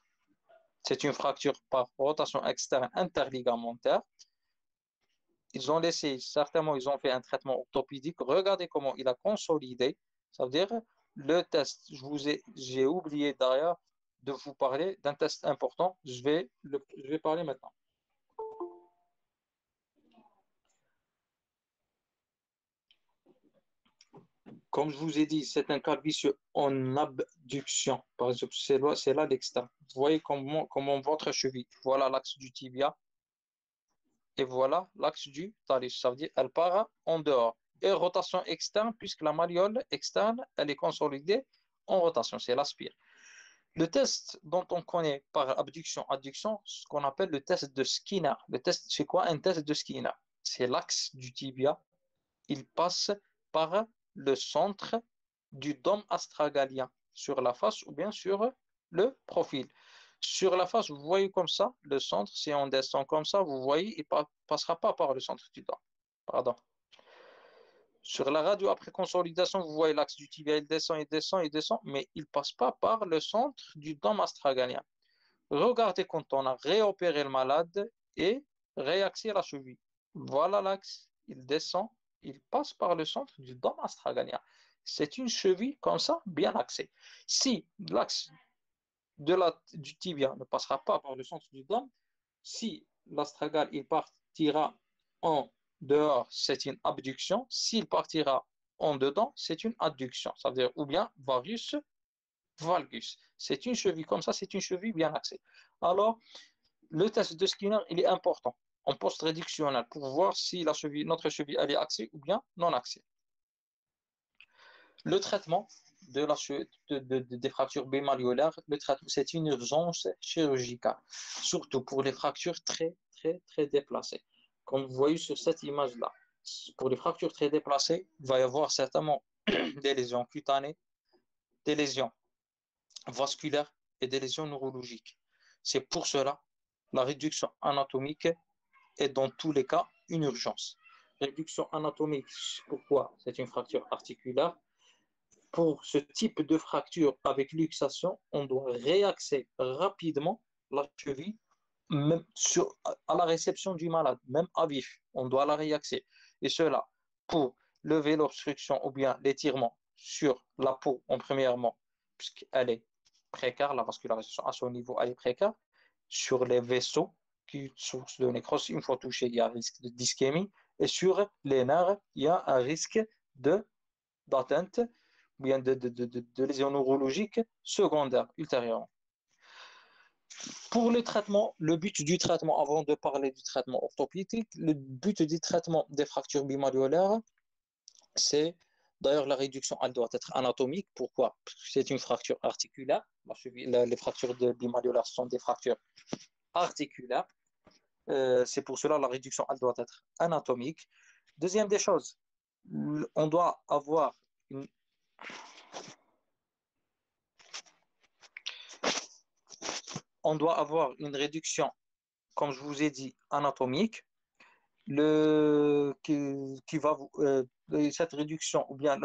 C'est une fracture par rotation externe interligamentaire. Ils ont laissé, certainement, ils ont fait un traitement orthopédique. Regardez comment il a consolidé. Ça veut dire le test. J'ai oublié d'ailleurs de vous parler d'un test important. Je vais parler maintenant. Comme je vous ai dit, c'est un calvicieux en abduction. Par exemple, c'est là l'externe. Vous voyez comment votre cheville, voilà l'axe du tibia et voilà l'axe du talus. Ça veut dire qu'elle part en dehors. Et rotation externe, puisque la malléole externe, elle est consolidée en rotation, c'est l'aspire. Le test dont on connaît par abduction, adduction, ce qu'on appelle le test de Skinner. Le test, c'est quoi un test de Skinner? C'est l'axe du tibia. Il passe par le centre du dôme astragalien sur la face ou bien sur le profil. Sur la face, vous voyez comme ça, le centre, si on descend comme ça, vous voyez, il ne passera pas par le centre du dôme. Pardon. Sur la radio après consolidation, vous voyez l'axe du tibia, il descend, il descend, il descend, mais il ne passe pas par le centre du dôme astragalien. Regardez quand on a réopéré le malade et réaxé la cheville. Voilà l'axe, il descend, il passe par le centre du dôme astragalien. C'est une cheville comme ça, bien axée. Si l'axe du tibia ne passera pas par le centre du dôme, si l'astragale il partira en dehors, c'est une abduction. S'il partira en dedans, c'est une adduction. Ça veut dire ou bien varius valgus. C'est une cheville comme ça, c'est une cheville bien axée. Alors, le test de Skinner, il est important en post-réductionnel pour voir si notre cheville elle est axée ou bien non axée. Le traitement des fractures bimalléolaires, c'est une urgence chirurgicale, surtout pour les fractures très, très, très déplacées. Comme vous voyez sur cette image-là, pour les fractures très déplacées, il va y avoir certainement des lésions cutanées, des lésions vasculaires et des lésions neurologiques. C'est pour cela la réduction anatomique est dans tous les cas une urgence. Réduction anatomique, pourquoi? C'est une fracture articulaire. Pour ce type de fracture avec luxation, on doit réaxer rapidement la cheville même à la réception du malade, même à vif. On doit la réaxer. Et cela pour lever l'obstruction ou bien l'étirement sur la peau en premièrement, puisqu'elle est précaire, la vascularisation à son niveau, elle est précaire, sur les vaisseaux qui sont source de nécrose, une fois touché, il y a un risque d'ischémie, et sur les nerfs, il y a un risque d'atteinte ou bien de lésions neurologiques secondaires ultérieurement. Pour le traitement, le but du traitement, avant de parler du traitement orthopédique, le but du traitement des fractures bimalléolaires, c'est D'ailleurs, la réduction, elle doit être anatomique. Pourquoi? Parce que c'est une fracture articulaire. Les fractures bimalléolaires sont des fractures articulaires. C'est pour cela la réduction, elle doit être anatomique. Deuxième des choses, on doit avoir une, on doit avoir une réduction, comme je vous ai dit, anatomique. Qui va cette réduction, ou bien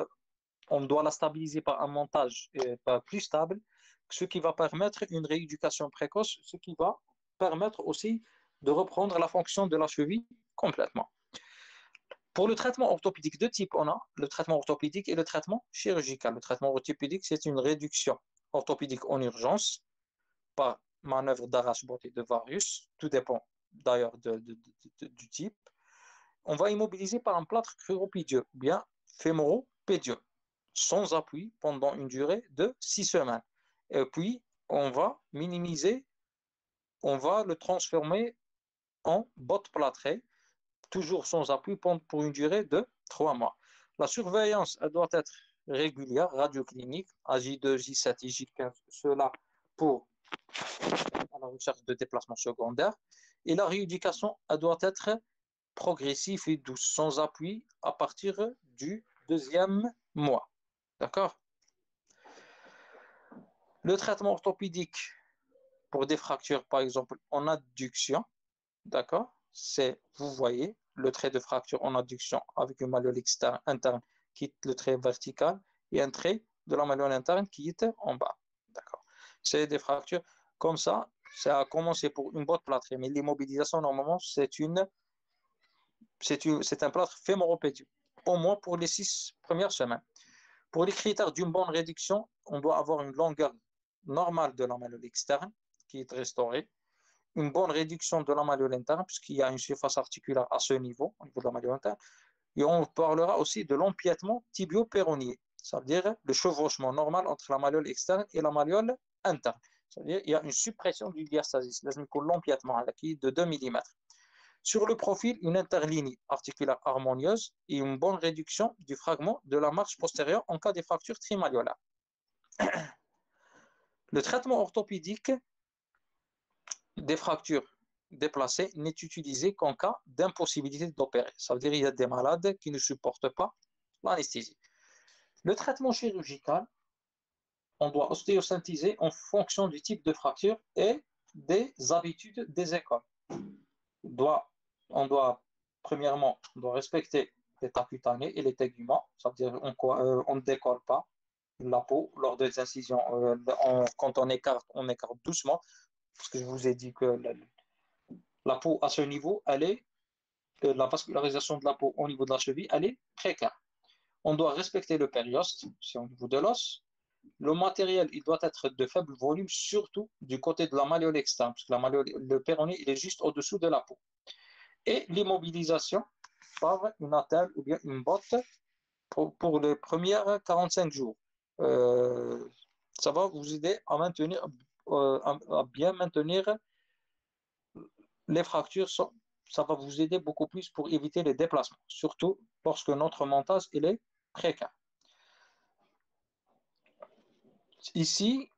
on doit la stabiliser par un montage pas plus stable, ce qui va permettre une rééducation précoce, ce qui va permettre aussi de reprendre la fonction de la cheville complètement. Pour le traitement orthopédique, deux types on a, le traitement orthopédique et le traitement chirurgical. Le traitement orthopédique, c'est une réduction orthopédique en urgence par manœuvre d'arrache-botte et de varius, tout dépend d'ailleurs du type. On va immobiliser par un plâtre cruropédieux ou bien fémoro-pédieux, sans appui pendant une durée de 6 semaines. Et puis, on va minimiser, on va le transformer en botte plâtrée, toujours sans appui pour une durée de 3 mois. La surveillance, elle doit être régulière, radioclinique, AJ2, J7 et J15, cela pour la recherche de déplacement secondaire. Et la rééducation, elle doit être progressif et douce, sans appui à partir du deuxième mois. D'accord? Le traitement orthopédique pour des fractures, par exemple, en adduction, d'accord? C'est, vous voyez, le trait de fracture en adduction avec une malléole externe interne qui est le trait vertical et un trait de la malléole interne qui est en bas. D'accord? C'est des fractures comme ça. Ça a commencé pour une botte plâtrée, mais l'immobilisation, normalement, c'est un plâtre fémoropédieux, au moins pour les 6 premières semaines. Pour les critères d'une bonne réduction, on doit avoir une longueur normale de la malléole externe qui est restaurée, une bonne réduction de la malléole interne, puisqu'il y a une surface articulaire à ce niveau, au niveau de la malléole interne, et on parlera aussi de l'empiètement tibio-péronnier, c'est-à-dire le chevauchement normal entre la malléole externe et la malléole interne. C'est-à-dire qu'il y a une suppression du diastasis, l'empiètement qui est de 2 mm. Sur le profil, une interligne articulaire harmonieuse et une bonne réduction du fragment de la marche postérieure en cas de fracture trimalléolaire. Le traitement orthopédique des fractures déplacées n'est utilisé qu'en cas d'impossibilité d'opérer. Ça veut dire qu'il y a des malades qui ne supportent pas l'anesthésie. Le traitement chirurgical, on doit ostéosynthéser en fonction du type de fracture et des habitudes des écoles. Premièrement, on doit respecter l'état cutané et les teguments, ça veut dire on ne décolle pas la peau lors des incisions. Quand on écarte doucement, parce que je vous ai dit que la peau à ce niveau, la vascularisation de la peau au niveau de la cheville, elle est précaire. On doit respecter le périoste, c'est au niveau de l'os. Le matériel, il doit être de faible volume, surtout du côté de la malléole externe, parce que le péroné, il est juste au-dessous de la peau. Et l'immobilisation par une attelle ou bien une botte pour les premiers 45 jours. Ça va vous aider à à bien maintenir les fractures. Ça va vous aider beaucoup plus pour éviter les déplacements, surtout lorsque notre montage est précaire. Ici,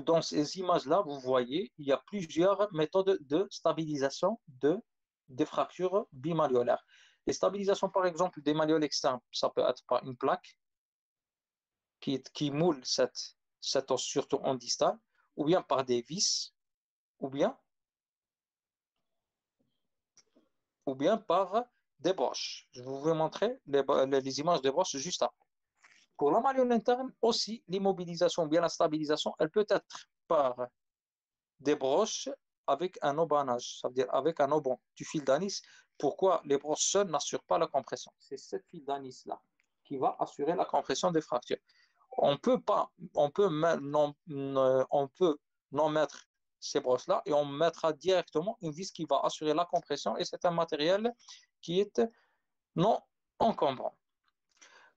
dans ces images-là, vous voyez, il y a plusieurs méthodes de stabilisation des fractures bimalléolaires. Les stabilisations, par exemple, des malléoles externes, ça peut être par une plaque qui moule cette os, surtout en distal, ou bien par des vis, ou bien par des broches. Je vais vous montrer les images des broches juste après. Pour la malléole interne, aussi, l'immobilisation, bien la stabilisation, elle peut être par des broches avec un aubanage, ça veut dire avec un auban du fil d'anis. Pourquoi les broches seules n'assurent pas la compression? C'est cette fil d'anis-là qui va assurer la compression des fractures. On peut non mettre ces broches-là et on mettra directement une vis qui va assurer la compression et c'est un matériel qui est non encombrant.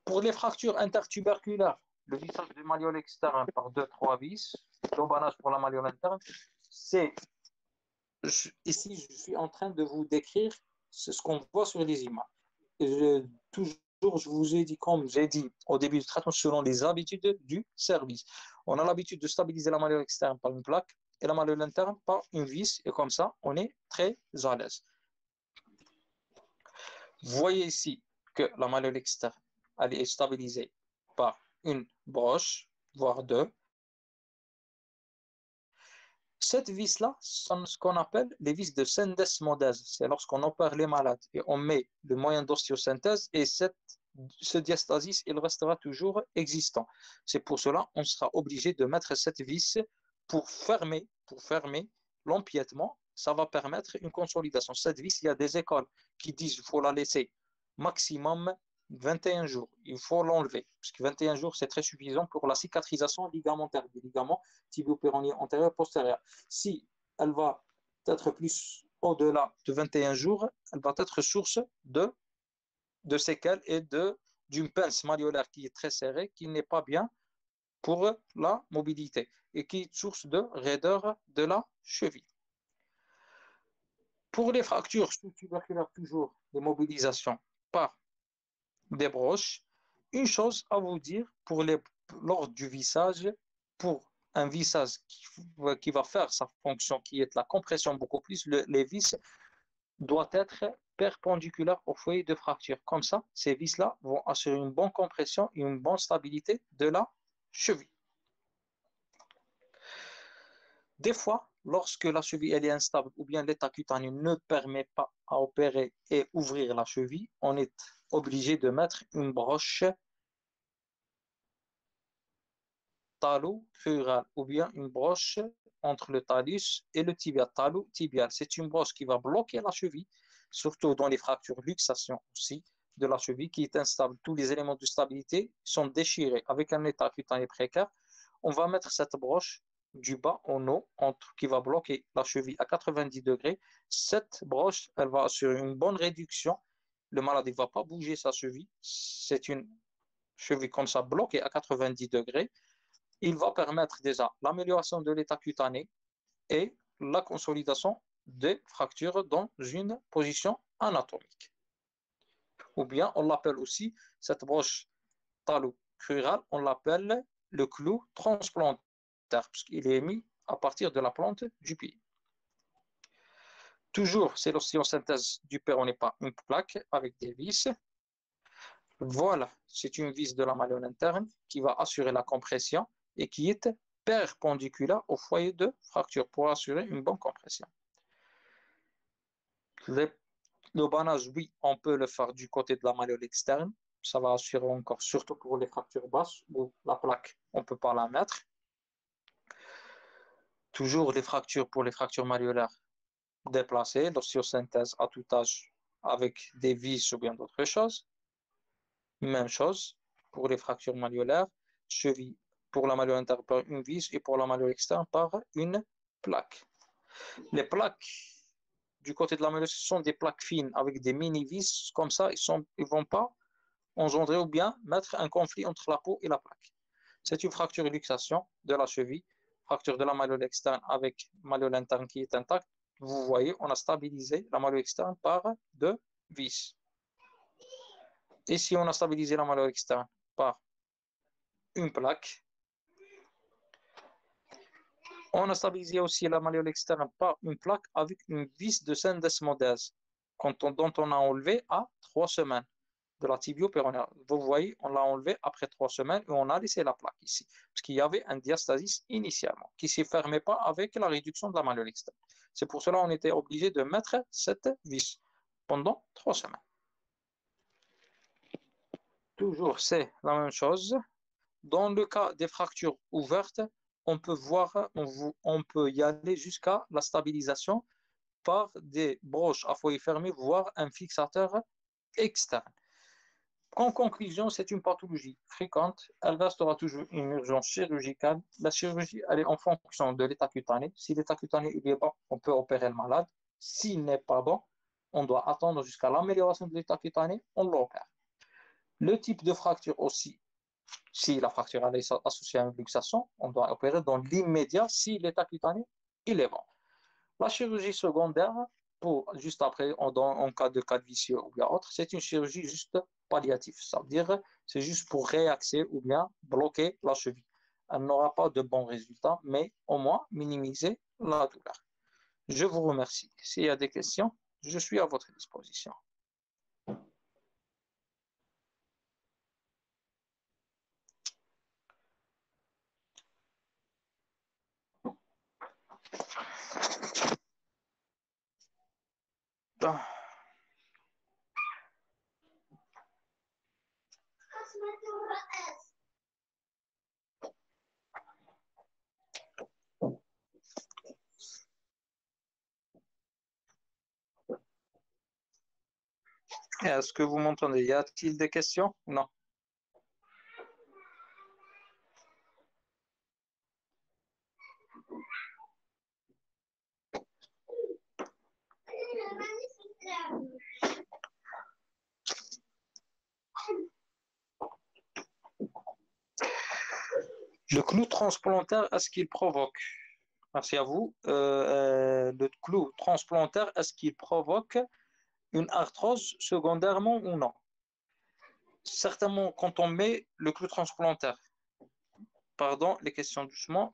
Pour les fractures intertuberculaires, le vissage du malléole externe par 2-3 vis, l'aubanage pour la malléole interne, ici, je suis en train de vous décrire ce qu'on voit sur les images. Toujours je vous ai dit, comme j'ai dit au début du traitement, selon les habitudes du service. On a l'habitude de stabiliser la malléole externe par une plaque et la malléole interne par une vis, et comme ça, on est très à l'aise. Vous voyez ici que la malléole externe, elle est stabilisée par une broche, voire deux. Cette vis-là sont ce qu'on appelle les vis de syndesmodèse. C'est lorsqu'on opère les malades et on met le moyen d'ostéosynthèse et ce diastasis, il restera toujours existant. C'est pour cela qu'on sera obligé de mettre cette vis pour fermer l'empiètement. Ça va permettre une consolidation. Cette vis, il y a des écoles qui disent qu'il faut la laisser maximum 21 jours. Il faut l'enlever, parce que 21 jours, c'est très suffisant pour la cicatrisation ligamentaire des ligaments tibio-péronien antérieur et postérieur. Si elle va être plus au-delà de 21 jours, elle va être source de séquelles et d'une pince malléolaire qui est très serrée, qui n'est pas bien pour la mobilité et qui est source de raideur de la cheville. Pour les fractures sous-tuberculaires, toujours des mobilisations par des broches. Une chose à vous dire lors du vissage, pour un vissage qui va faire sa fonction, qui est la compression beaucoup plus, les vis doivent être perpendiculaires au foyer de fracture. Comme ça, ces vis-là vont assurer une bonne compression et une bonne stabilité de la cheville. Des fois, lorsque la cheville elle est instable ou bien l'état cutané ne permet pas à opérer et ouvrir la cheville, on est obligé de mettre une broche talo-crurale ou bien une broche entre le talus et le tibia, talo-tibial. C'est une broche qui va bloquer la cheville, surtout dans les fractures luxation aussi de la cheville qui est instable. Tous les éléments de stabilité sont déchirés avec un état cutané précaire. On va mettre cette broche du bas en haut qui va bloquer la cheville à 90 degrés. Cette broche, elle va assurer une bonne réduction. Le malade ne va pas bouger sa cheville. C'est une cheville comme ça bloquée à 90 degrés. Il va permettre déjà l'amélioration de l'état cutané et la consolidation des fractures dans une position anatomique. Ou bien on l'appelle aussi, cette broche talo-crurale, on l'appelle le clou transplantaire, parce qu'il est mis à partir de la plante du pied. Toujours, c'est l'ostéosynthèse du péroné par une plaque avec des vis. Voilà, c'est une vis de la malléole interne qui va assurer la compression et qui est perpendiculaire au foyer de fracture pour assurer une bonne compression. Le banage, oui, on peut le faire du côté de la malléole externe. Ça va assurer encore, surtout pour les fractures basses où la plaque, on ne peut pas la mettre. Toujours les fractures pour les fractures malléolaires déplacées, l'ostéosynthèse à tout âge avec des vis ou bien d'autres choses. Même chose pour les fractures malléolaires, cheville pour la malléole interne par une vis et pour la malléole externe par une plaque. Les plaques du côté de la malléole sont des plaques fines avec des mini-vis, comme ça ils ne vont pas engendrer ou bien mettre un conflit entre la peau et la plaque. C'est une fracture luxation de la cheville, fracture de la malléole externe avec malléole interne qui est intacte. Vous voyez, on a stabilisé la malléole externe par deux vis. Ici, on a stabilisé la malléole externe par une plaque. On a stabilisé aussi la malléole externe par une plaque avec une vis de syndesmodèse dont on a enlevé à 3 semaines de la tibio-péronéale. Vous voyez, on l'a enlevé après 3 semaines et on a laissé la plaque ici, parce qu'il y avait un diastasis initialement qui ne se fermait pas avec la réduction de la malléole externe. C'est pour cela qu'on était obligé de mettre cette vis pendant 3 semaines. Toujours, c'est la même chose. Dans le cas des fractures ouvertes, on peut y aller jusqu'à la stabilisation par des broches à foyer fermé, voire un fixateur externe. En conclusion, c'est une pathologie fréquente. Elle restera toujours une urgence chirurgicale. La chirurgie, elle est en fonction de l'état cutané. Si l'état cutané est bon, on peut opérer le malade. S'il n'est pas bon, on doit attendre jusqu'à l'amélioration de l'état cutané, on l'opère. Le type de fracture aussi, si la fracture est associée à une luxation, on doit opérer dans l'immédiat si l'état cutané il est bon. La chirurgie secondaire, juste après, en cas de calvitie ou bien autre, c'est une chirurgie juste palliatif. Ça veut dire c'est juste pour réaxer ou bien bloquer la cheville. Elle n'aura pas de bons résultats, mais au moins minimiser la douleur. Je vous remercie. S'il y a des questions, je suis à votre disposition. Est-ce que vous m'entendez? Y a-t-il des questions? Non. Le clou transplantaire, est-ce qu'il provoque? Merci à vous. Le clou transplantaire, est-ce qu'il provoque une arthrose secondairement ou non? Certainement, quand on met le clou transplantaire, pardon, les questions doucement.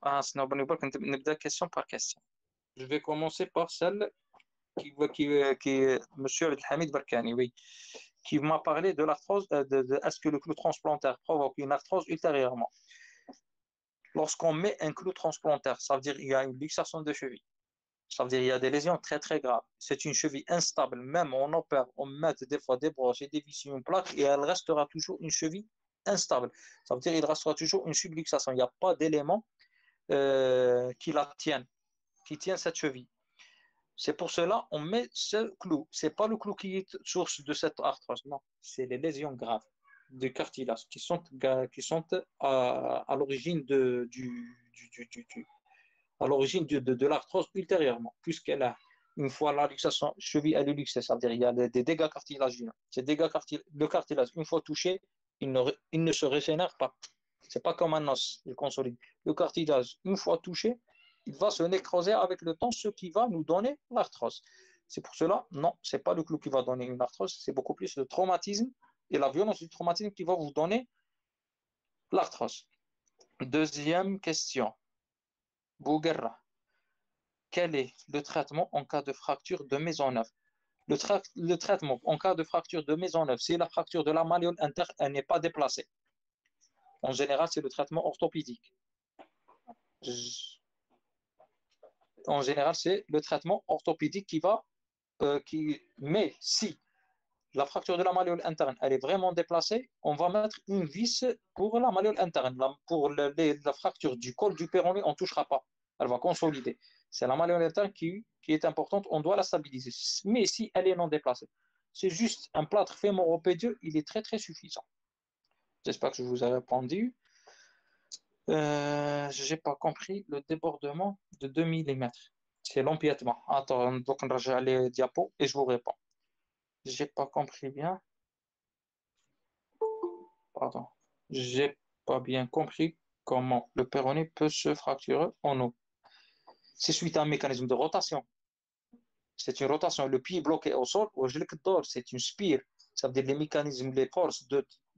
Question par question. Je vais commencer par celle qui Monsieur Hamid Barkani, oui, qui m'a parlé de l'arthrose, est-ce que le clou transplantaire provoque une arthrose ultérieurement? Lorsqu'on met un clou transplantaire, ça veut dire qu'il y a une luxation de cheville. Ça veut dire qu'il y a des lésions très très graves. C'est une cheville instable. Même on opère, on met des fois des broches et des vis sur une plaque et elle restera toujours une cheville instable. Ça veut dire qu'il restera toujours une subluxation. Il n'y a pas d'élément qui la tienne, qui tient cette cheville. C'est pour cela qu'on met ce clou. Ce n'est pas le clou qui est source de cette arthrose. Non, c'est les lésions graves du cartilage qui sont à l'origine à l'origine de l'arthrose ultérieurement, puisqu'elle a, une fois la luxation cheville elle est luxée, c'est-à-dire il y a des dégâts cartilagineux. Ces dégâts le cartilage, une fois touché, il ne se régénère pas. C'est pas comme un os, il consolide. Le cartilage, une fois touché, il va se nécroser avec le temps, ce qui va nous donner l'arthrose. C'est pour cela, non, c'est pas le clou qui va donner une arthrose, c'est beaucoup plus le traumatisme et la violence du traumatisme qui va vous donner l'arthrose. Deuxième question. Bouguerra. Quel est le traitement en cas de fracture de maisonneuve? Le traitement en cas de fracture de maisonneuve, si la fracture de la malléole interne elle n'est pas déplacée. En général, c'est le traitement orthopédique. En général, c'est le traitement orthopédique mais si la fracture de la malléole interne elle est vraiment déplacée, on va mettre une vis pour la malléole interne. Pour la fracture du col du péroné, on ne touchera pas. Elle va consolider. C'est la malléole interne qui est importante, on doit la stabiliser. Mais si elle est non déplacée, c'est juste un plâtre fémoro-pédieux, il est très très suffisant. J'espère que je vous ai répondu. Je n'ai pas compris le débordement de 2 millimètres. C'est l'empiètement. Attends, donc je vais aller diapo et je vous réponds. J'ai pas compris bien. Pardon. J'ai pas bien compris comment le péroné peut se fracturer en eau. C'est suite à un mécanisme de rotation. C'est une rotation. Le pied bloqué au sol, c'est une spire. Ça veut dire les mécanismes, les forces,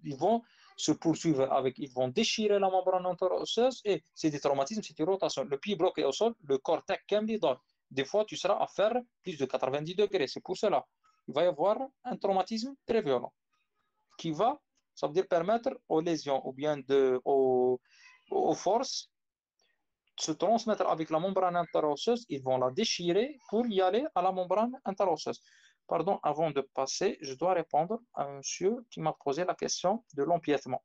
ils vont se poursuivre ils vont déchirer la membrane interosseuse et c'est des traumatismes, c'est une rotation. Le pied bloqué au sol, le corps dort. Des fois, tu seras à faire plus de 90 degrés. C'est pour cela. Il va y avoir un traumatisme très violent qui va, ça veut dire permettre aux lésions ou bien aux forces se transmettre avec la membrane interosseuse, ils vont la déchirer pour y aller à la membrane interosseuse. Pardon, avant de passer, je dois répondre à un monsieur qui m'a posé la question de l'empiètement.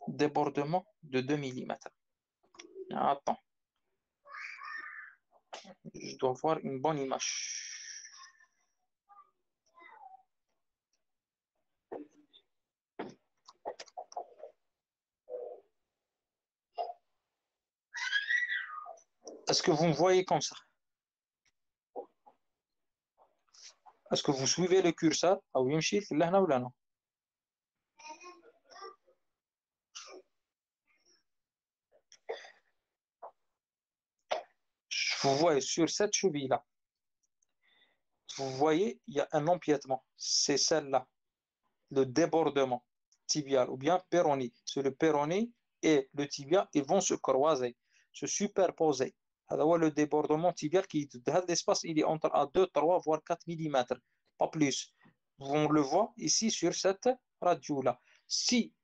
Débordement de 2 millimètres. Attends. Je dois voir une bonne image. Est-ce que vous me voyez comme ça? Est-ce que vous suivez le curseur? Ah oui, là ou là non? Vous voyez sur cette cheville-là, vous voyez, il y a un empiètement. C'est celle-là, le débordement tibial ou bien péroné. C'est le péroné et le tibia, ils vont se croiser, se superposer. Alors, le débordement tibial, l'espace, il est entre 2, 3, voire 4 mm, pas plus. On le voit ici sur cette radio-là. Si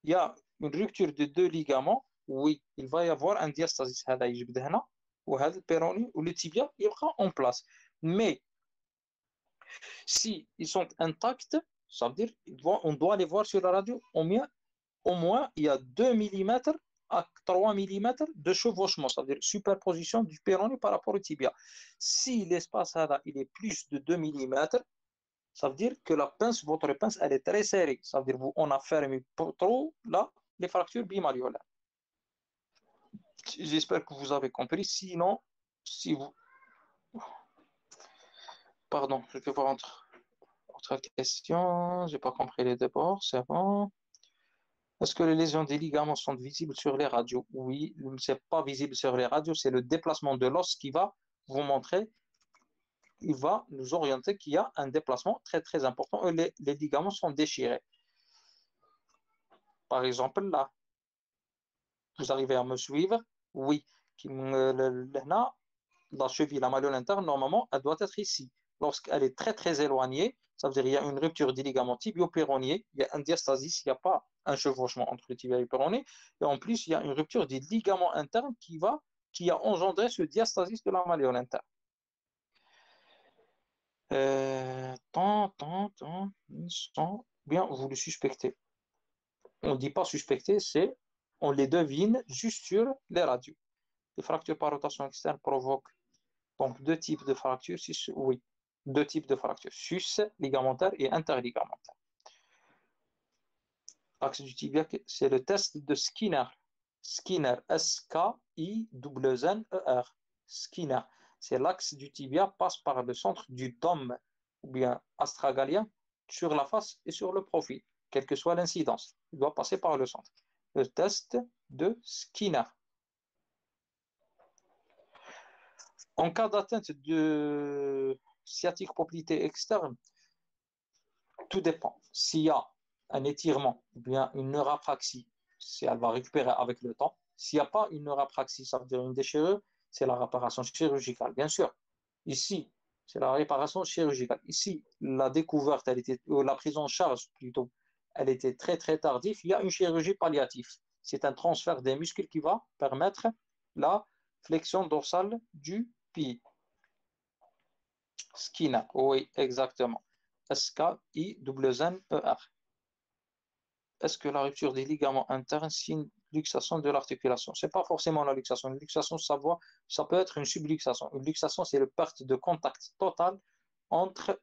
il y a une rupture de deux ligaments, oui, il va y avoir un diastasis. وهذا البيروني ou le tibia, il sera en place. Mais si ils sont intacts, ça veut dire on doit les voir sur la radio, au moins il y a 2 mm à 3 mm de chevauchement, ça veut dire superposition du péroné par rapport au tibia. Si l'espace il est plus de 2 mm, ça veut dire que votre pince, elle est très serrée. Ça veut dire qu'on a fermé trop là les fractures bimalléolaires. J'espère que vous avez compris. Sinon, si vous... Pardon, je vais voir autre question. Je n'ai pas compris les débords, c'est bon. Est-ce que les lésions des ligaments sont visibles sur les radios? Oui, ce n'est pas visible sur les radios, c'est le déplacement de l'os qui va vous montrer, il va nous orienter qu'il y a un déplacement très très important et les ligaments sont déchirés. Par exemple, là, vous arrivez à me suivre? Oui. La cheville, la malléole interne, normalement, elle doit être ici. Lorsqu'elle est très, très éloignée, ça veut dire qu'il y a une rupture du ligament tibio-péroné, il y a un diastasis, il n'y a pas un chevauchement entre le tibia et le péroné, et en plus, il y a une rupture du ligament interne qui a engendré ce diastasis de la malléole interne. Bien, vous le suspectez. On ne dit pas suspecter, on les devine juste sur les radios. Les fractures par rotation externe provoquent donc deux types de fractures, oui, deux types de fractures, sus-ligamentaire et interligamentaire. L'axe du tibia, c'est le test de Skinner. Skinner, S-K-I-N-N-E-R. Skinner, c'est l'axe du tibia passe par le centre du dôme ou bien astragalien sur la face et sur le profil, quelle que soit l'incidence. Il doit passer par le centre. Le test de Skinner. En cas d'atteinte de sciatique poplité externe, tout dépend. S'il y a un étirement ou bien une neurapraxie, elle va récupérer avec le temps. S'il n'y a pas une neurapraxie, ça veut dire une déchirure, c'est la réparation chirurgicale, bien sûr. Ici, c'est la réparation chirurgicale. Ici, la découverte, la prise en charge plutôt, elle était très très tardive. Il y a une chirurgie palliative. C'est un transfert des muscles qui va permettre la flexion dorsale du pied. Skinner, oui, exactement. S-K-I-N-N-E-R. Est-ce que la rupture des ligaments internes signe luxation de l'articulation? Ce n'est pas forcément la luxation. Une luxation, ça peut être une subluxation. Une luxation, c'est la perte de contact total entre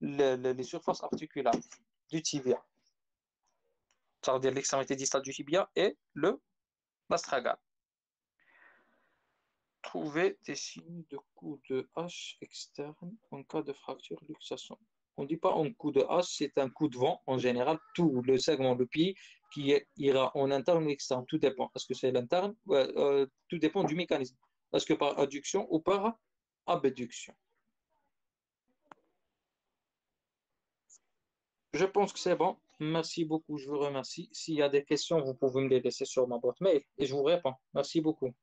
les surfaces articulaires du tibia. Ça veut dire l'extrémité distale du tibia et l'astragale. Trouver des signes de coup de hache externe en cas de fracture luxation. On ne dit pas un coup de hache, c'est un coup de vent. En général, tout le segment de pied qui ira en interne ou externe, tout dépend. Est-ce que c'est l'interne? Tout dépend du mécanisme. Est-ce que par adduction ou par abduction? Je pense que c'est bon. Merci beaucoup, je vous remercie. S'il y a des questions, vous pouvez me les laisser sur ma boîte mail et je vous réponds. Merci beaucoup.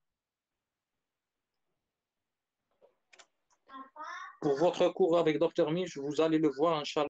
Pour votre cours avec Dr. Mich, vous allez le voir, Inch'Allah.